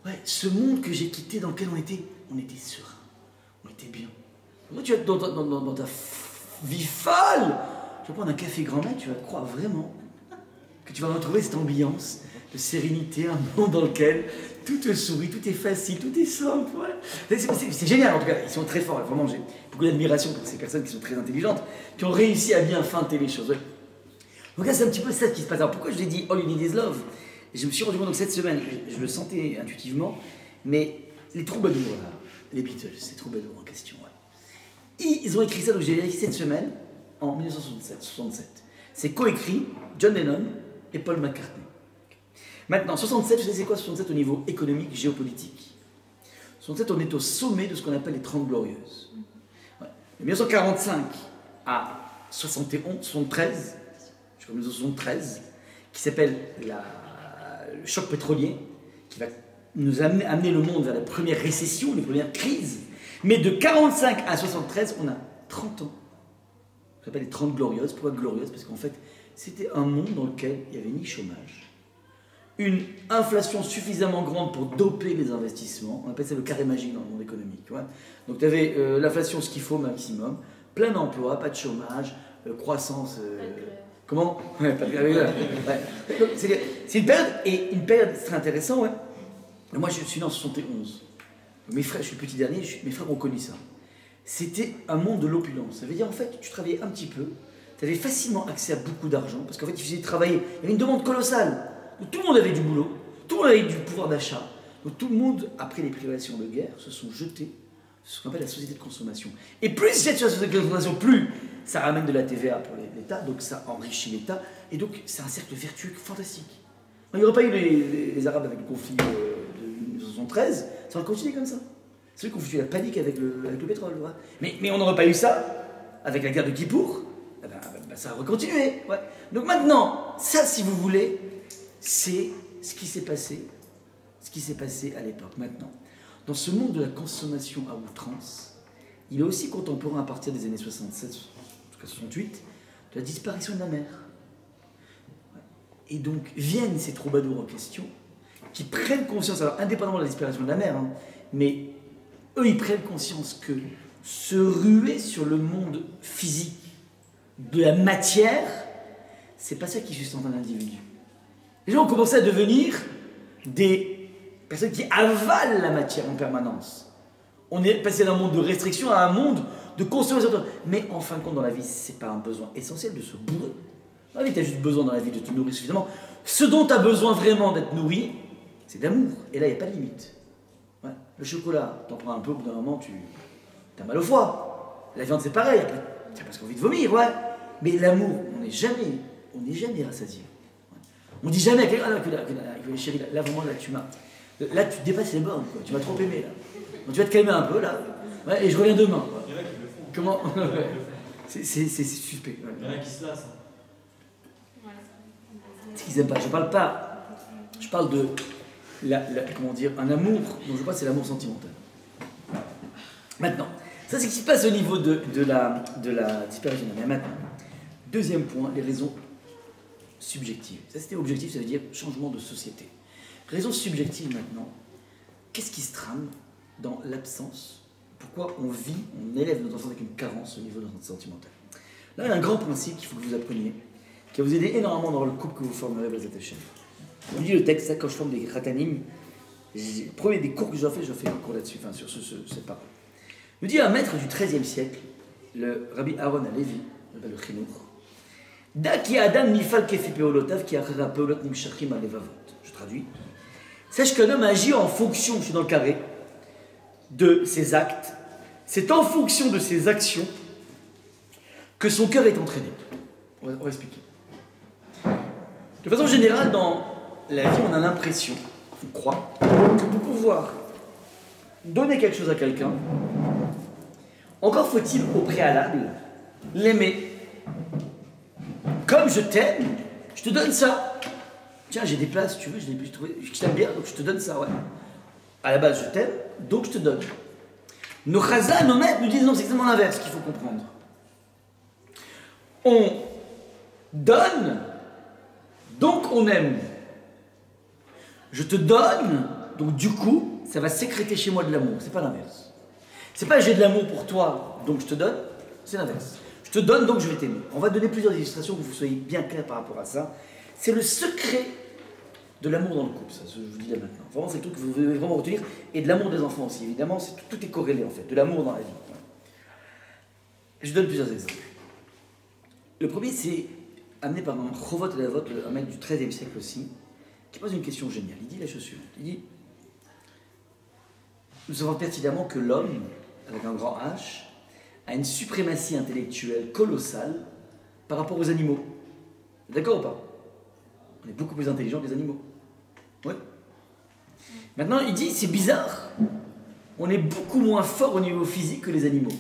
A: Ouais, ce monde que j'ai quitté, dans lequel on était serein, on était bien. Moi, tu vas dans ta vie folle, tu vas prendre un café grand-mère, tu vas te croire vraiment que tu vas retrouver cette ambiance de sérénité, un monde dans lequel tout te sourit, tout est facile, tout est simple. Ouais. C'est génial en tout cas, ils sont très forts. Vraiment, j'ai beaucoup d'admiration pour ces personnes qui sont très intelligentes, qui ont réussi à bien feinter les choses. Ouais. Donc là, c'est un petit peu ça qui se passe. Alors pourquoi je l'ai dit All You Need Is Love? Et je me suis rendu compte donc cette semaine, je le sentais intuitivement, mais les troubadours, là, les Beatles, ces troubadours en question, ouais. Ils ont écrit ça, donc j'ai vérifié cette semaine, en 1967. C'est coécrit John Lennon et Paul McCartney. Maintenant, 67, vous savez c'est quoi 67 au niveau économique, géopolitique? 67, on est au sommet de ce qu'on appelle les 30 Glorieuses. Ouais. De 1945 à 71, 73, je crois 1973, qui s'appelle le choc pétrolier, qui va nous amener le monde vers la première récession, les premières crises. Mais de 45 à 73, on a 30 ans. Ça s'appelle les 30 Glorieuses. Pourquoi Glorieuses? Parce qu'en fait, c'était un monde dans lequel il n'y avait ni chômage, une inflation suffisamment grande pour doper les investissements. On appelle ça le carré magique dans le monde économique. Ouais. Donc tu avais l'inflation, ce qu'il faut au maximum, plein d'emplois, pas de chômage, croissance. Comment? Ouais, pas de grève. Ouais. C'est une période, et une période très intéressante. Ouais. Moi, je suis né en 71. Mes frères, je suis le petit dernier, mes frères ont connu ça. C'était un monde de l'opulence. Ça veut dire, en fait, tu travaillais un petit peu, tu avais facilement accès à beaucoup d'argent, parce qu'en fait, il suffisait de travailler. Il y avait une demande colossale. Donc, tout le monde avait du boulot, tout le monde avait du pouvoir d'achat. Donc, tout le monde, après les privations de guerre, se sont jetés sur ce qu'on appelle la société de consommation. Et plus ils se jettent sur la société de consommation, plus ça ramène de la TVA pour l'État, donc ça enrichit l'État, et donc c'est un cercle vertueux fantastique. Il n'y aurait pas eu les Arabes avec le conflit de 1973, ça aurait continué comme ça. C'est eux qui ont foutu la panique avec le pétrole. Ouais. Mais on n'aurait pas eu ça avec la guerre de Kippour, ça aurait continué. Ouais. Donc maintenant, ça, si vous voulez, c'est ce qui s'est passé à l'époque. Maintenant, dans ce monde de la consommation à outrance, il est aussi contemporain à partir des années 67, en tout cas 68, de la disparition de la mer. Et donc viennent ces troubadours en question, qui prennent conscience, alors indépendamment de la disparition de la mer, hein, mais eux ils prennent conscience que se ruer sur le monde physique de la matière, c'est pas ça qui sustente un individu. Les gens ont commencé à devenir des personnes qui avalent la matière en permanence. On est passé d'un monde de restriction à un monde de consommation. Mais en fin de compte, dans la vie, c'est pas un besoin essentiel de se bourrer. Dans la vie, tu as juste besoin dans la vie de te nourrir suffisamment. Ce dont tu as besoin vraiment d'être nourri, c'est d'amour. Et là, il n'y a pas de limite. Ouais. Le chocolat, t'en prends un peu, au bout d'un moment, tu as mal au foie. La viande, c'est pareil. Tu as presque envie de vomir, ouais. Mais l'amour, on n'est jamais rassasié. Ouais. On dit jamais à quelqu'un, chérie, là, vraiment, là, là, tu dépasses les bornes, quoi. Tu m'as trop aimé, là. Donc, tu vas te calmer un peu, là. Ouais, et je reviens demain. Quoi.
D: Il y en a qui le font.
A: Comment? C'est suspect. Ouais.
D: Il y en a qui se lassent.
A: Ce qu'ils n'aiment pas. Je parle pas. Je parle de comment dire, un amour dont je parle, c'est l'amour sentimental. Maintenant, ça c'est ce qui se passe au niveau de la disparition de la mer. Maintenant, deuxième point, les raisons subjectives. Ça c'était objectif, ça veut dire changement de société. Raison subjective maintenant, qu'est-ce qui se trame dans l'absence? Pourquoi on élève nos enfants avec une carence au niveau de notre sentimental? Là, il y a un grand principe qu'il faut que vous appreniez, qui va vous aider énormément dans le couple que vous formerez avec cette chaîne. Je lis le texte, ça, quand je forme des ratanim, le premier des cours que je fais un cours là-dessus, enfin sur cette parole. Il me dit un maître du XIIIe siècle, le Rabbi Aaron Halevi, le Chinuch, Daki Adam Nifal Kefi Peolotav qui achara Peolot Nimshachim Alevavot. Je traduis. Sache qu'un homme agit en fonction, je suis dans le carré, de ses actes. C'est en fonction de ses actions que son cœur est entraîné. On va expliquer. De façon générale, dans la vie, on a l'impression, on croit, que pour pouvoir donner quelque chose à quelqu'un, encore faut-il au préalable l'aimer. Comme je t'aime, je te donne ça. Tiens, j'ai des places, tu veux, je t'aime bien, donc je te donne ça, ouais. À la base, je t'aime, donc je te donne. Nos chazal, nos maîtres nous disent non, c'est exactement l'inverse qu'il faut comprendre. On donne, donc on aime. Je te donne, donc du coup, ça va sécréter chez moi de l'amour. C'est pas l'inverse. C'est pas j'ai de l'amour pour toi, donc je te donne, c'est l'inverse. Je te donne, donc je vais t'aimer. On va donner plusieurs illustrations pour que vous soyez bien clairs par rapport à ça. C'est le secret de l'amour dans le couple, ça, je vous dis là maintenant. Vraiment, c'est le truc que vous devez vraiment retenir. Et de l'amour des enfants aussi, évidemment, tout est corrélé en fait, de l'amour dans la vie. Je donne plusieurs exemples. Le premier, c'est amené par un Chovot et Lavot, un maître du XIIIe siècle aussi, qui pose une question géniale. Il dit la chose suivante. Il dit, nous savons pertinemment que l'homme, avec un grand H, a une suprématie intellectuelle colossale par rapport aux animaux. D'accord ou pas? On est beaucoup plus intelligent que les animaux. Oui. Maintenant, il dit, c'est bizarre, on est beaucoup moins fort au niveau physique que les animaux.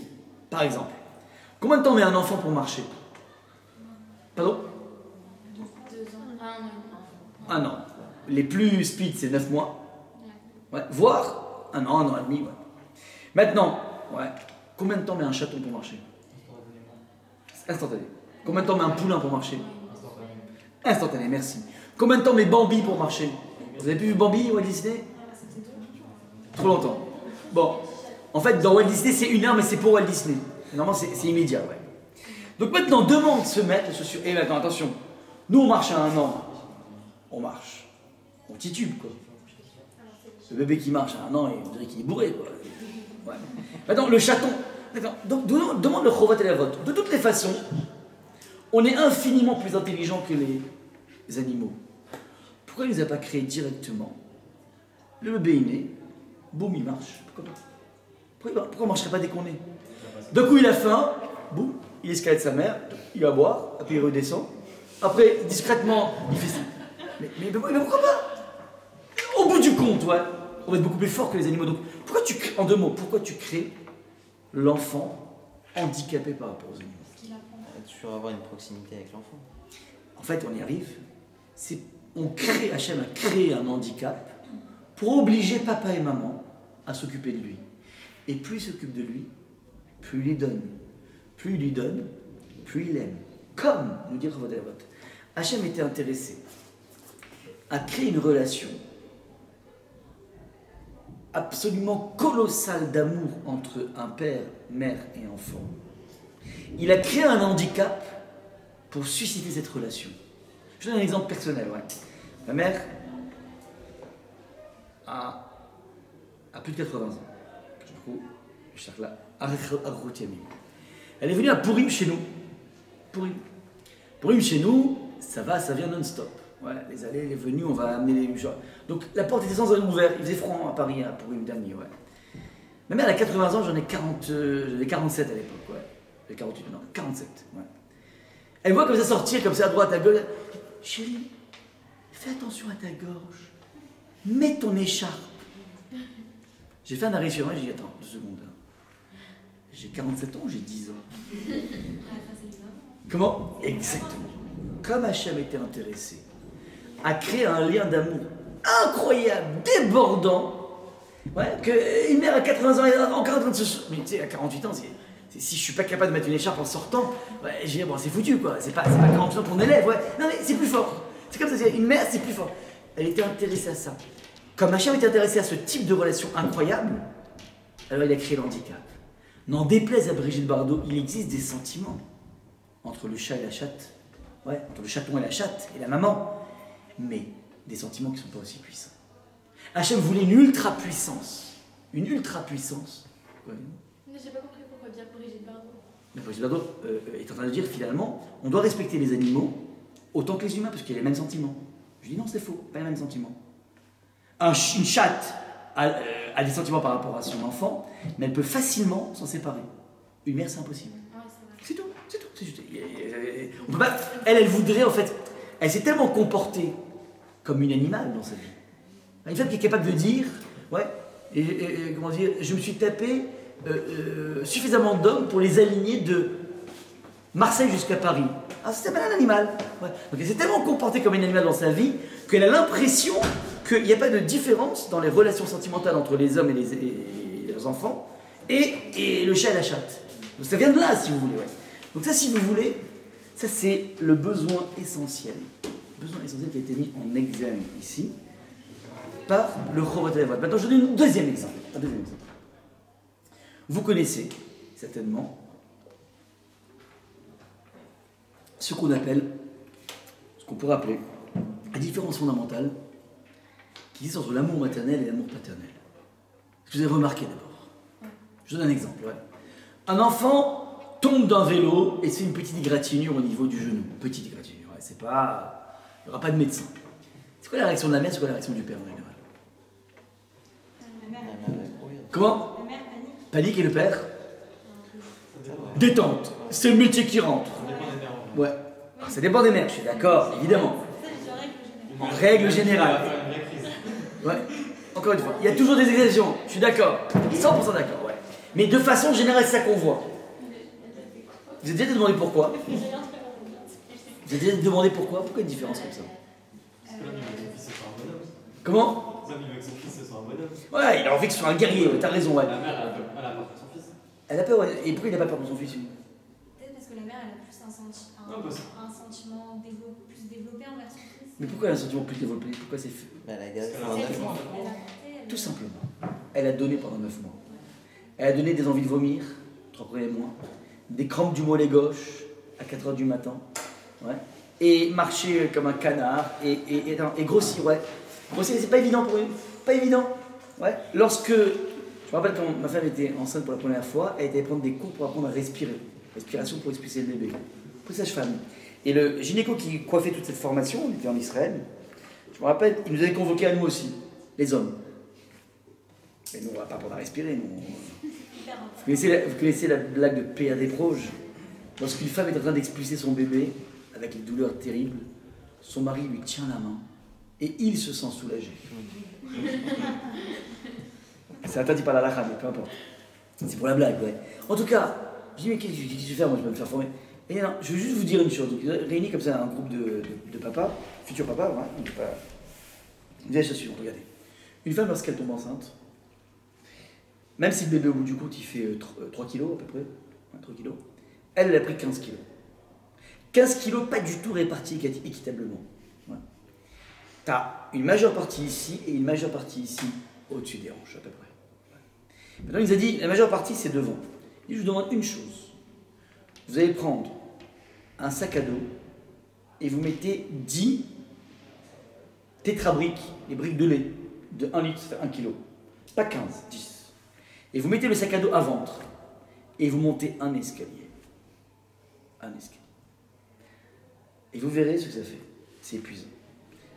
A: Par exemple, combien de temps met un enfant pour marcher? Pardon?
B: 2 ans.
A: 1 an. Les plus speed, c'est 9 mois. Ouais. Voire 1 an et demi. Ouais. Maintenant, ouais. Combien de temps met un chaton pour marcher? Instantané. Combien de temps met un poulain pour marcher? Instantané, merci. Combien de temps met Bambi pour marcher? Vous avez vu Bambi, Walt Disney? Trop longtemps. Bon. En fait, dans Walt Disney, c'est 1 heure, mais c'est pour Walt Disney. Normalement, c'est immédiat, ouais. Donc maintenant, demande se mettre et maintenant, attention. Nous, on marche à 1 an. On marche. On titube, quoi. Le bébé qui marche à 1 an, on dirait qu'il est bourré, quoi. Ouais. Maintenant, le chaton. Donc, demande le Chovat et la vote. De toutes les façons, on est infiniment plus intelligent que les animaux. Pourquoi il ne les a pas créés directement? Le bébé est né, boum, il marche. Pourquoi on ne marcherait pas dès qu'on est? D'un coup, il a faim, boum, il escalade sa mère, il va boire, après il redescend. Après, discrètement, il fait ça. Mais pourquoi pas? Au bout du compte, ouais, on va être beaucoup plus fort que les animaux. Donc, en 2 mots, pourquoi tu crées l'enfant handicapé par rapport aux animaux?
C: Toujours avoir une proximité avec l'enfant.
A: En fait, on y arrive. Hachem a créé un handicap pour obliger papa et maman à s'occuper de lui. Et plus il s'occupe de lui, plus il lui donne. Plus il lui donne, plus il aime. Comme, nous dit Chovot et Lavot, Hachem était intéressé à créer une relation absolument colossale d'amour entre un père, mère et enfant. Il a créé un handicap pour susciter cette relation. Je donne un exemple personnel. Ouais. Ma mère a plus de 80 ans. Elle est venue à Purim chez nous. Purim chez nous, ça vient non-stop. Ouais, les allées, les venues, on va amener les gens. Donc la porte était sans arrêt ouverte. Il faisait froid à Paris, à Purim dernier. Ouais. Ma mère a 80 ans, j'avais 47 à l'époque. Ouais. 48, non, 47. Ouais. Elle voit comme ça sortir, comme ça à droite, à gauche. Chérie, fais attention à ta gorge. Mets ton écharpe. J'ai fait un arrêt sur moi, j'ai dit attends, 2 secondes. J'ai 47 ans, j'ai 10 ans. Comment? Exactement. Comme Hachem était intéressé à créer un lien d'amour incroyable, débordant, ouais, qu'une mère à 80 ans est encore en train de se... Mais tu sais, à 48 ans, si je suis pas capable de mettre une écharpe en sortant, ouais, j'ai dit, bon, c'est foutu, quoi. C'est pas 48 ans pour un élève, ouais. Non, mais c'est plus fort. C'est comme ça, une mère, c'est plus fort. Elle était intéressée à ça. Comme Hachem est intéressé à ce type de relation incroyable, alors il a créé le handicap. N'en déplaise à Brigitte Bardot, il existe des sentiments entre le chat et la chatte. Ouais, entre le chaton et la chatte et la maman. Mais des sentiments qui ne sont pas aussi puissants. Hachem voulait une ultra-puissance. Une ultra-puissance. Ouais.
B: Mais j'ai pas compris pourquoi dire Brigitte Bardot.
A: Mais Brigitte Bardot est en train de dire finalement, on doit respecter les animaux autant que les humains, parce qu'il y a les mêmes sentiments. Je dis non, c'est faux, pas les mêmes sentiments. Une chatte a des sentiments par rapport à son enfant, mais elle peut facilement s'en séparer. Une mère, c'est impossible.
B: Ouais, c'est vrai.
A: C'est tout, c'est tout. C'est juste, on peut pas, elle voudrait en fait, elle s'est tellement comportée comme une animale dans sa vie. Une femme qui est capable de dire, ouais, comment dire, je me suis tapé suffisamment d'hommes pour les aligner de Marseille jusqu'à Paris. Ah, c'est un animal. Ouais. Donc elle s'est tellement comportée comme un animal dans sa vie qu'elle a l'impression qu'il n'y a pas de différence dans les relations sentimentales entre les hommes et leurs enfants et le chat et la chatte. Donc ça vient de là, si vous voulez. Ouais. Donc ça, si vous voulez, ça c'est le besoin essentiel. Le besoin essentiel qui a été mis en examen ici par le Chovat HaLevavot. Maintenant, je donne un deuxième exemple. Vous connaissez certainement ce qu'on appelle, ce qu'on pourrait appeler la différence fondamentale qui existe entre l'amour maternel et l'amour paternel. Est-ce que vous avez remarqué d'abord? Je donne un exemple. Ouais. Un enfant tombe d'un vélo et c'est une petite égratignure au niveau du genou. Petite égratignure, ouais, c'est pas... Il n'y aura pas de médecin. C'est quoi la réaction de la mère, c'est quoi la réaction du père en général? Comment?
E: La mère panique.
A: Panique et le père? Détente. C'est le métier qui rentre. Ouais. Alors, ça dépend des mères, je suis d'accord, évidemment. Règle générale. Ouais. Encore une fois, il y a toujours des exceptions, je suis d'accord. 100% d'accord, ouais. Mais de façon générale, c'est ça qu'on voit. Vous avez déjà demandé pourquoi? Vous avez déjà demandé pourquoi? Pourquoi une différence comme ça? Comment?
D: Ça, il veut que son fils soit un bonhomme.
A: Ouais, il a envie que ce soit un guerrier, ouais, t'as raison, ouais.
D: La mère, elle a peur pour son fils.
A: Elle a peur, ouais. Et pourquoi il n'a pas peur pour son fils?
E: Peut-être parce que la mère elle a plus un sentiment plus développé envers son fils.
A: Mais pourquoi elle a un sentiment plus développé? Pourquoi c'est fait?
C: Elle a gardé
D: Parce
C: pendant
D: qu'elle a
C: 9 mois.
A: Tout simplement. Elle a donné pendant 9 mois. Elle a donné des envies de vomir, 3 premiers mois, des crampes du mollet gauche à 4h du matin, ouais. Et marcher comme un canard, et grossir, ouais. Grossir, c'est pas évident pour lui, pas évident, ouais. Lorsque, je me rappelle quand ma femme était enceinte pour la première fois, elle était prendre des cours pour apprendre à respirer, respiration pour expulser le bébé, pour sage-femme. Et le gynéco qui coiffait toute cette formation, on était en Israël, je me rappelle, il nous avait convoqués à nous aussi, les hommes. Mais nous, on va pas apprendre à respirer, nous. Vous connaissez la blague de P.A. Desproges? Lorsqu'une femme est en train d'expulser son bébé, avec les douleurs terribles, son mari lui tient la main et il se sent soulagé. C'est interdit par la halakha, mais peu importe. C'est pour la blague, ouais. En tout cas, je dis, mais qu'est-ce que je vais faire? Moi, je vais me faire former. Et non, je veux juste vous dire une chose. Donc, réunis comme ça un groupe de papas, futurs papas, ouais, vous avez la suivante, regardez. Une femme, lorsqu'elle tombe enceinte, même si le bébé au bout du compte il fait 3 kilos à peu près, ouais, 3 kilos, elle a pris 15 kilos. 15 kilos pas du tout répartis équitablement. Ouais. Tu as une majeure partie ici et une majeure partie ici, au-dessus des hanches à peu près. Ouais. Maintenant il nous a dit, la majeure partie c'est devant. Et je vous demande une chose. Vous allez prendre un sac à dos et vous mettez 10 tétrabriques, les briques de lait, de 1 litre, ça fait 1 kilo. Pas 15, 10. Et vous mettez le sac à dos à ventre et vous montez un escalier. Un escalier. Et vous verrez ce que ça fait. C'est épuisant.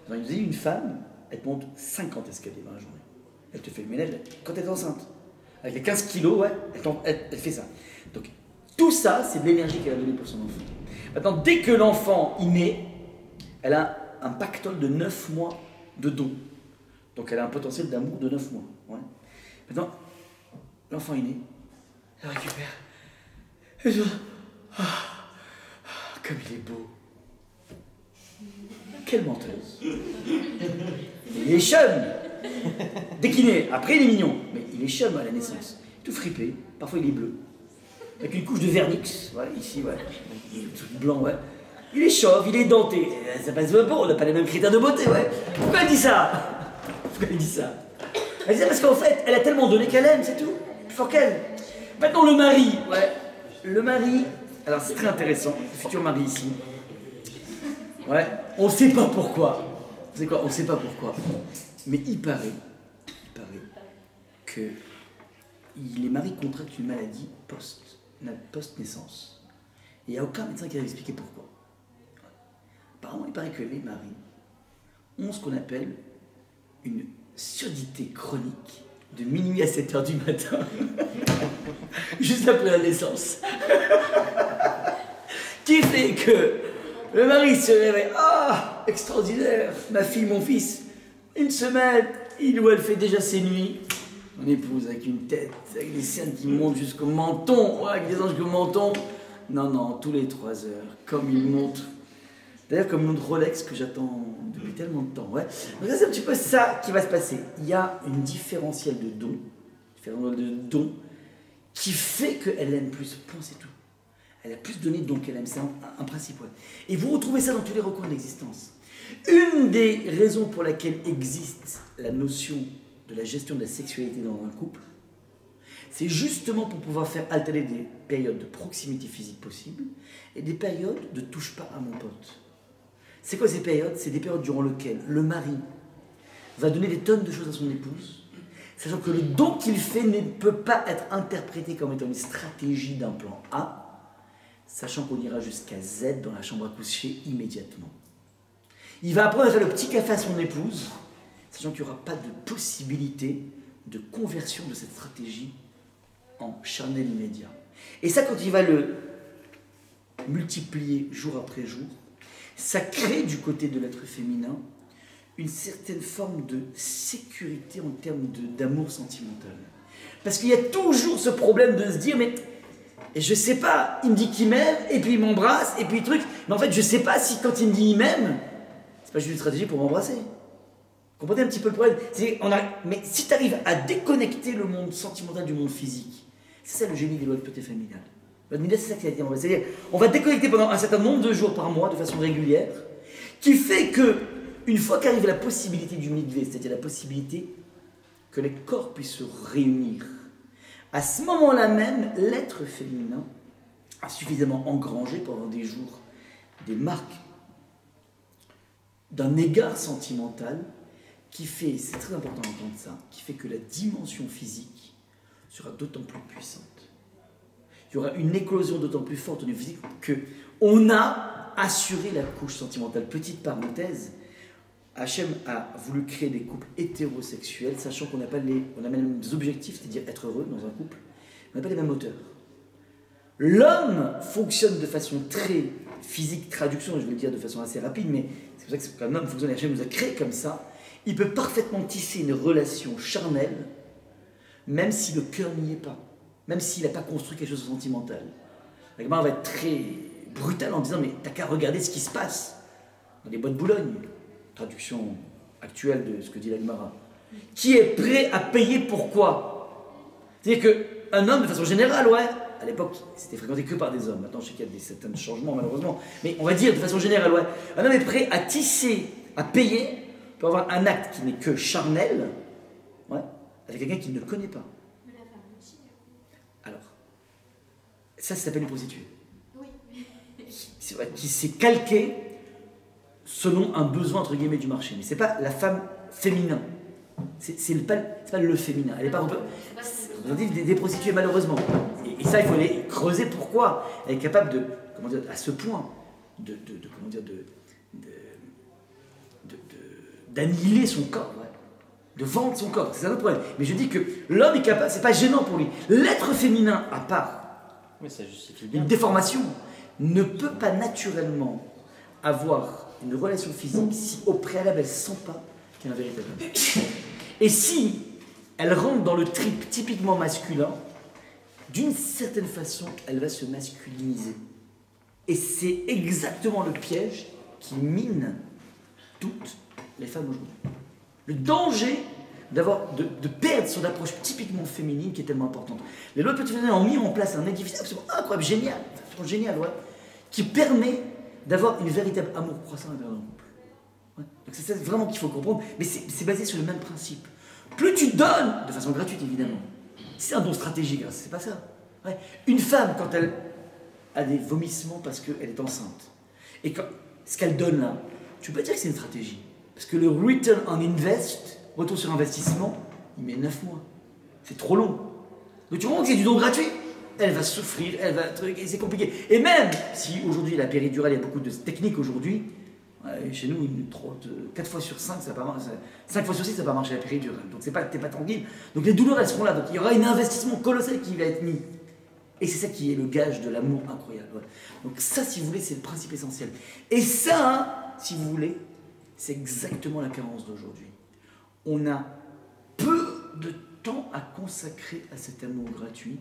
A: Alors, il nous dit, une femme, elle te monte 50 escaliers dans la journée. Elle te fait le ménage quand elle est enceinte. Avec les 15 kilos, ouais, elle fait ça. Donc, tout ça, c'est de l'énergie qu'elle a donnée pour son enfant. Maintenant, dès que l'enfant y naît, elle a un pactole de 9 mois de don. Donc, elle a un potentiel d'amour de 9 mois. Ouais. Maintenant, l'enfant est né, elle récupère. Et je... comme il est beau. Quelle menteuse. Il est chum. Dès qu'il est, après il est mignon, mais il est chum à la naissance. Tout fripé, parfois il est bleu. Avec une couche de vernix, ouais, ici, ouais. Tout blanc, ouais. Il est chauve, il est denté. Ça passe pas, on n'a pas les mêmes critères de beauté, ouais. Pourquoi elle dit ça? Pourquoi elle dit ça? Elle dit ça parce qu'en fait, elle a tellement donné qu'elle aime, c'est tout. Plus fort qu'elle. Maintenant, le mari. Ouais. Le mari. Alors, c'est très intéressant. Le futur mari ici. Ouais. On ne sait pas pourquoi. Vous savez quoi? On ne sait pas pourquoi. Mais il paraît que les maris contractent une maladie post-naissance. Et il n'y a aucun médecin qui a expliqué pourquoi. Apparemment, il paraît que les maris ont ce qu'on appelle une surdité chronique de minuit à 7h du matin, juste après la naissance, qui fait que le mari se réveille, ah, extraordinaire, ma fille, mon fils, une semaine, il ou elle fait déjà ses nuits, mon épouse avec une tête, avec des scènes qui montent jusqu'au menton, ouais, avec des anges jusqu'au menton, non, tous les 3 heures, comme il monte. D'ailleurs, comme une montre Rolex que j'attends depuis tellement de temps. Ouais. Donc c'est un petit peu ça qui va se passer. Il y a une différentielle de dons, qui fait qu'elle aime plus. Point, c'est tout. Elle a plus donné de dons qu'elle aime. C'est un principe. Ouais. Et vous retrouvez ça dans tous les recoins de l'existence. Une des raisons pour laquelle existe la notion de la gestion de la sexualité dans un couple, c'est justement pour pouvoir faire alterner des périodes de proximité physique possible et des périodes de touche pas à mon pote. C'est quoi ces périodes? C'est des périodes durant lesquelles le mari va donner des tonnes de choses à son épouse, sachant que le don qu'il fait ne peut pas être interprété comme étant une stratégie d'un plan A, sachant qu'on ira jusqu'à Z dans la chambre à coucher immédiatement. Il va apprendre à faire le petit café à son épouse, sachant qu'il n'y aura pas de possibilité de conversion de cette stratégie en charnel immédiat. Et ça, quand il va le multiplier jour après jour, ça crée du côté de l'être féminin une certaine forme de sécurité en termes d'amour sentimental. Parce qu'il y a toujours ce problème de se dire, mais je sais pas, il me dit qu'il m'aime, et puis il m'embrasse, et puis truc, mais en fait je sais pas si quand il me dit il m'aime, c'est pas juste une stratégie pour m'embrasser. Vous comprenez un petit peu le problème? Mais si tu arrives à déconnecter le monde sentimental du monde physique, c'est ça le génie des lois de beauté familiale. C'est ça qui a été en vrai. C'est-à-dire, on va déconnecter pendant un certain nombre de jours par mois de façon régulière, qui fait que, une fois qu'arrive la possibilité du mikvé, c'est-à-dire la possibilité que les corps puissent se réunir, à ce moment-là même, l'être féminin a suffisamment engrangé pendant des jours des marques d'un égard sentimental qui fait, c'est très important d'entendre ça, qui fait que la dimension physique sera d'autant plus puissante. Il y aura une éclosion d'autant plus forte au niveau physique qu'on a assuré la couche sentimentale. Petite parenthèse, Hachem a voulu créer des couples hétérosexuels, sachant qu'on n'a pas les mêmes objectifs, c'est-à-dire être heureux dans un couple, on n'a pas les mêmes moteurs. L'homme fonctionne de façon très physique, traduction, je vais le dire de façon assez rapide, mais c'est pour ça qu'un homme fonctionne, Hachem nous a créé comme ça, il peut parfaitement tisser une relation charnelle, même si le cœur n'y est pas. Même s'il n'a pas construit quelque chose de sentimental. La Gemara va être très brutale en disant, mais t'as qu'à regarder ce qui se passe dans les bois de Boulogne. Traduction actuelle de ce que dit la Gemara. Qui est prêt à payer pourquoi? C'est-à-dire qu'un homme, de façon générale, ouais, à l'époque, c'était fréquenté que par des hommes. Maintenant, je sais qu'il y a certains changements, malheureusement. Mais on va dire, de façon générale, ouais, un homme est prêt à tisser, à payer, pour avoir un acte qui n'est que charnel, ouais, avec quelqu'un qu'il ne connaît pas. Alors, ça s'appelle une prostituée.
B: Oui.
A: Qui s'est calquée selon un besoin, entre guillemets, du marché. Mais ce n'est pas la femme féminin. C'est pas le féminin. Elle n'est pas... On dit des prostituées, malheureusement. Et ça, il faut aller creuser pourquoi. Elle est capable de, comment dire, à ce point, d'annihiler son corps. Ouais. De vendre son corps, c'est un autre problème. Mais je dis que l'homme est capable, c'est pas gênant pour lui. L'être féminin, à part
C: ça justifie bien.
A: Une déformation, ne peut pas naturellement avoir une relation physique si au préalable elle ne sent pas qu'il y a un véritable homme. Et si elle rentre dans le trip typiquement masculin, d'une certaine façon, elle va se masculiniser. Et c'est exactement le piège qui mine toutes les femmes aujourd'hui. Le danger de perdre son approche typiquement féminine qui est tellement importante. Les lois de petite féminine ont mis en place un édifice absolument incroyable, génial, ouais, qui permet d'avoir une véritable amour croissant à l'intérieur d'un couple. Ouais. Donc c'est ça vraiment qu'il faut comprendre, mais c'est basé sur le même principe. Plus tu donnes, de façon gratuite évidemment, c'est un don stratégique, hein, c'est pas ça. Ouais. Une femme, quand elle a des vomissements parce qu'elle est enceinte, et quand, ce qu'elle donne là, tu peux pas dire que c'est une stratégie. Parce que le return on invest, retour sur investissement, il met 9 mois. C'est trop long. Donc tu vois que c'est du don gratuit. Elle va souffrir, elle va truc, et c'est compliqué. Et même si aujourd'hui la péridurale, il y a beaucoup de techniques aujourd'hui, chez nous, 4 fois sur 5, ça va pas marcher. 5 fois sur 6, ça va pas marcher la péridurale. Donc t'es pas tranquille. Donc les douleurs, elles seront là. Donc il y aura un investissement colossal qui va être mis. Et c'est ça qui est le gage de l'amour incroyable. Ouais. Donc ça, si vous voulez, c'est le principe essentiel. Et ça, si vous voulez, c'est exactement la carence d'aujourd'hui. On a peu de temps à consacrer à cet amour gratuit.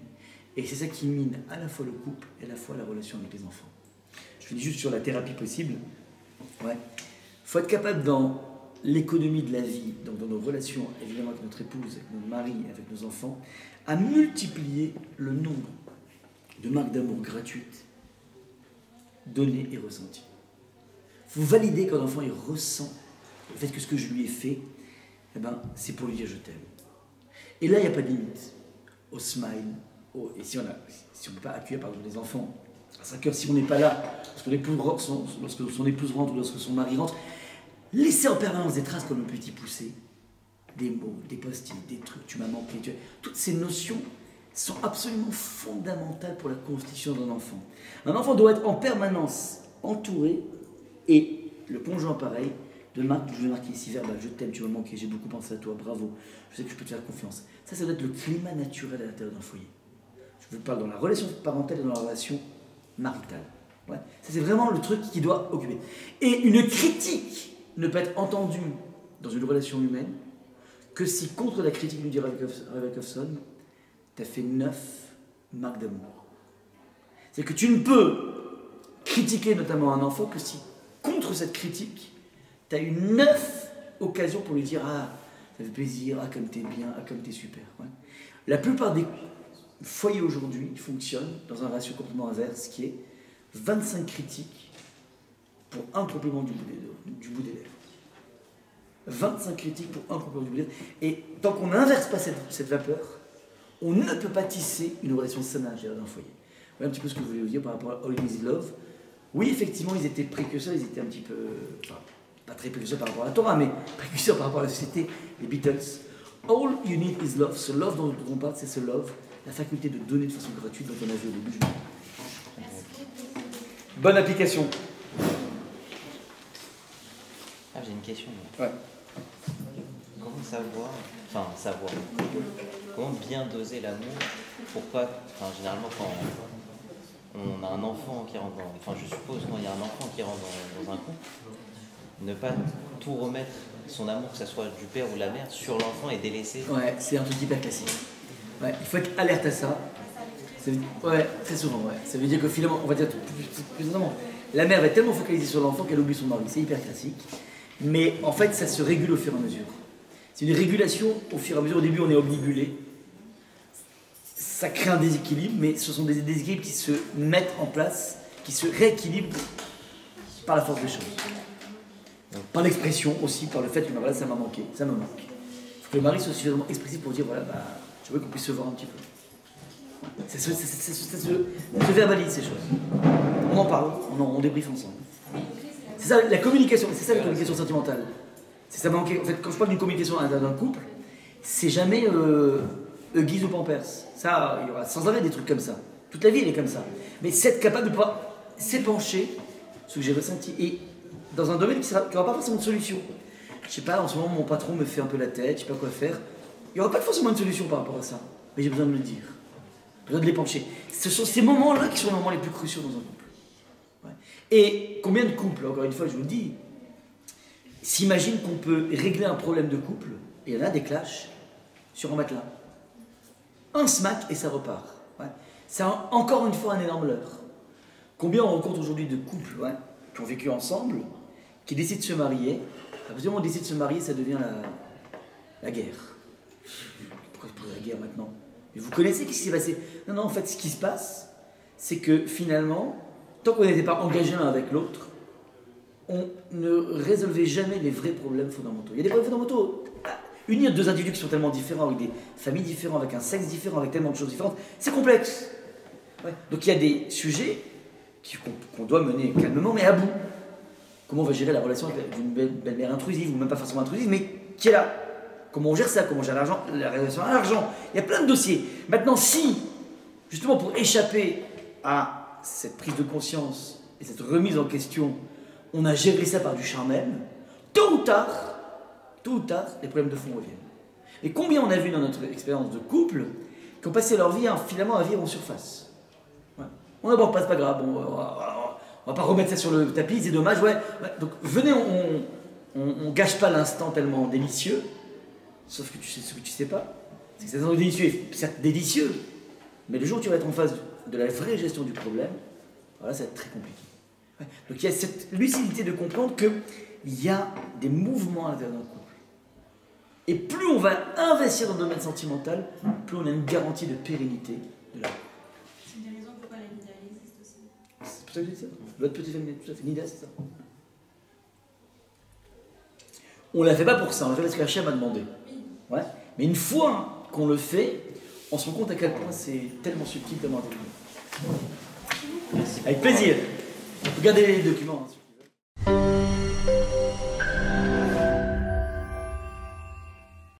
A: Et c'est ça qui mine à la fois le couple et à la fois la relation avec les enfants. Je finis juste sur la thérapie possible. Ouais. Faut être capable dans l'économie de la vie, donc dans nos relations, évidemment avec notre épouse, avec notre mari, avec nos enfants, à multiplier le nombre de marques d'amour gratuites, données et ressenties. Il faut valider quand l'enfant il ressent le fait que ce que je lui ai fait, eh ben, c'est pour lui dire je t'aime. Et là, il n'y a pas de limite au smile. Et si on ne peut pas accueillir par exemple, les enfants à 5 heures, si on n'est pas là, lorsque son épouse rentre ou lorsque son mari rentre, laissez en permanence des traces comme un petit poussé, des mots, des post-it, des trucs, tu m'as manqué. Toutes ces notions sont absolument fondamentales pour la constitution d'un enfant. Un enfant doit être en permanence entouré, et le conjoint pareil, je vais marquer ici verbal, je t'aime, tu m'as manqué, j'ai beaucoup pensé à toi, bravo, je sais que je peux te faire confiance. Ça doit être le climat naturel à l'intérieur d'un foyer. Je parle dans la relation parentale et dans la relation maritale. Ouais. Ça c'est vraiment le truc qui doit occuper. Et une critique ne peut être entendue dans une relation humaine que si contre la critique, nous dit Ravalkovson, tu as fait 9 marques d'amour. C'est que tu ne peux critiquer notamment un enfant que si contre cette critique, tu as eu 9 occasions pour lui dire « Ah, ça fait plaisir, ah comme t'es bien, ah comme t'es super. Ouais. » La plupart des foyers aujourd'hui fonctionnent dans un ratio complètement inverse qui est 25 critiques pour un compliment du bout des lèvres. 25 critiques pour un compliment du bout des lèvres. Et tant qu'on n'inverse pas cette vapeur, on ne peut pas tisser une relation saine à l'intérieur d'un foyer. Voilà un petit peu ce que je voulais vous dire par rapport à All Is Love. Oui, effectivement, ils étaient précurseurs, ils étaient un petit peu... Enfin, pas très précurseurs par rapport à la Torah, mais précurseurs par rapport à la société, les Beatles. All you need is love. Ce love dont on parle, c'est ce love, la faculté de donner de façon gratuite dont on a vu au début. Bonne application.
C: Ah, j'ai une question.
A: Ouais.
C: Comment savoir, comment bien doser l'amour pour pas, généralement quand on a un enfant qui rentre je suppose quand il y a un enfant qui rentre dans un couple, ne pas tout remettre son amour, que ce soit du père ou de la mère, sur l'enfant et délaisser.
A: Ouais, c'est un truc hyper classique. Ouais, il faut être alerte à ça. Ouais, très souvent, ouais. Ça veut dire que finalement, on va dire plus évidemment, la mère va être tellement focalisée sur l'enfant qu'elle oublie son mari. C'est hyper classique. Mais en fait, ça se régule au fur et à mesure. C'est une régulation au fur et à mesure. Au début, on est obligulé. Ça crée un déséquilibre, mais ce sont des déséquilibres qui se mettent en place, qui se rééquilibrent par la force des choses. Par l'expression aussi, par le fait que voilà, ça m'a manqué, ça me manque. Il faut que le mari soit suffisamment expressif pour dire voilà, je veux qu'on puisse se voir un petit peu. Ça se verbalise ces choses. On en parle, on débriefe ensemble. C'est ça la communication, c'est ça la communication sentimentale. C'est ça manquer. En fait, quand je parle d'une communication d'un couple, c'est jamais Huggies ou Pampers. Ça, il y aura sans arrêt des trucs comme ça. Toute la vie, elle est comme ça. Mais c'est être capable de pouvoir s'épancher, ce que j'ai ressenti, et dans un domaine qui n'aura pas forcément de solution. Je sais pas, en ce moment, mon patron me fait un peu la tête, je sais pas quoi faire. Il n'y aura pas forcément de solution par rapport à ça. Mais j'ai besoin de le dire. J'ai besoin de l'épancher. Ce sont ces moments-là qui sont les moments les plus cruciaux dans un couple. Ouais. Et combien de couples, encore une fois, je vous le dis, s'imaginent qu'on peut régler un problème de couple, et il y en a des clashs, sur un matelas. Un smack et ça repart. Ouais. C'est encore une fois un énorme leurre. Combien on rencontre aujourd'hui de couples qui ont vécu ensemble, qui décident de se marier. À partir du moment où on décide de se marier, ça devient la guerre. Pourquoi se poser la guerre maintenant? Mais vous connaissez ce qui s'est passé? Non, en fait, ce qui se passe, c'est que finalement, tant qu'on n'était pas engagé l'un avec l'autre, on ne résolvait jamais les vrais problèmes fondamentaux. Il y a des problèmes fondamentaux. Unir deux individus qui sont tellement différents, avec des familles différentes, avec un sexe différent, avec tellement de choses différentes, c'est complexe. Ouais. Donc il y a des sujets qu'on doit mener calmement, mais à bout. Comment on va gérer la relation d'une belle-mère intrusive, ou même pas forcément intrusive, mais qui est là? Comment on gère ça? Comment on gère l'argent, la relation à l'argent? Il y a plein de dossiers. Maintenant, si, justement pour échapper à cette prise de conscience et cette remise en question, on a géré ça par du charnel, tôt ou tard, les problèmes de fond reviennent. Et combien on a vu dans notre expérience de couple qui ont passé leur vie finalement à vivre en surface. Ouais. On n'aborde pas, c'est pas grave, on va pas remettre ça sur le tapis, c'est dommage, ouais. Donc venez, on gâche pas l'instant tellement délicieux, sauf que tu sais ce que tu sais pas, c'est que cet instant délicieux est certes délicieux, mais le jour où tu vas être en phase de la vraie gestion du problème, voilà, ça va être très compliqué. Ouais. Donc il y a cette lucidité de comprendre qu'il y a des mouvements à l'intérieur d'un couple. Et plus on va investir dans le domaine sentimental, plus on a une garantie de pérennité de la vie.
E: C'est une des raisons pourquoi la Nida existe aussi.
A: C'est pour ça que je dis ça. Votre petite famille, tout à fait. Nida, c'est ça. On ne l'a fait pas pour ça, on l'a fait parce qu'Hachem m'a demandé. Ouais. Mais une fois qu'on le fait, on se rend compte à quel point c'est tellement subtil, tellement intelligent. Avec plaisir. Regardez les documents. Hein.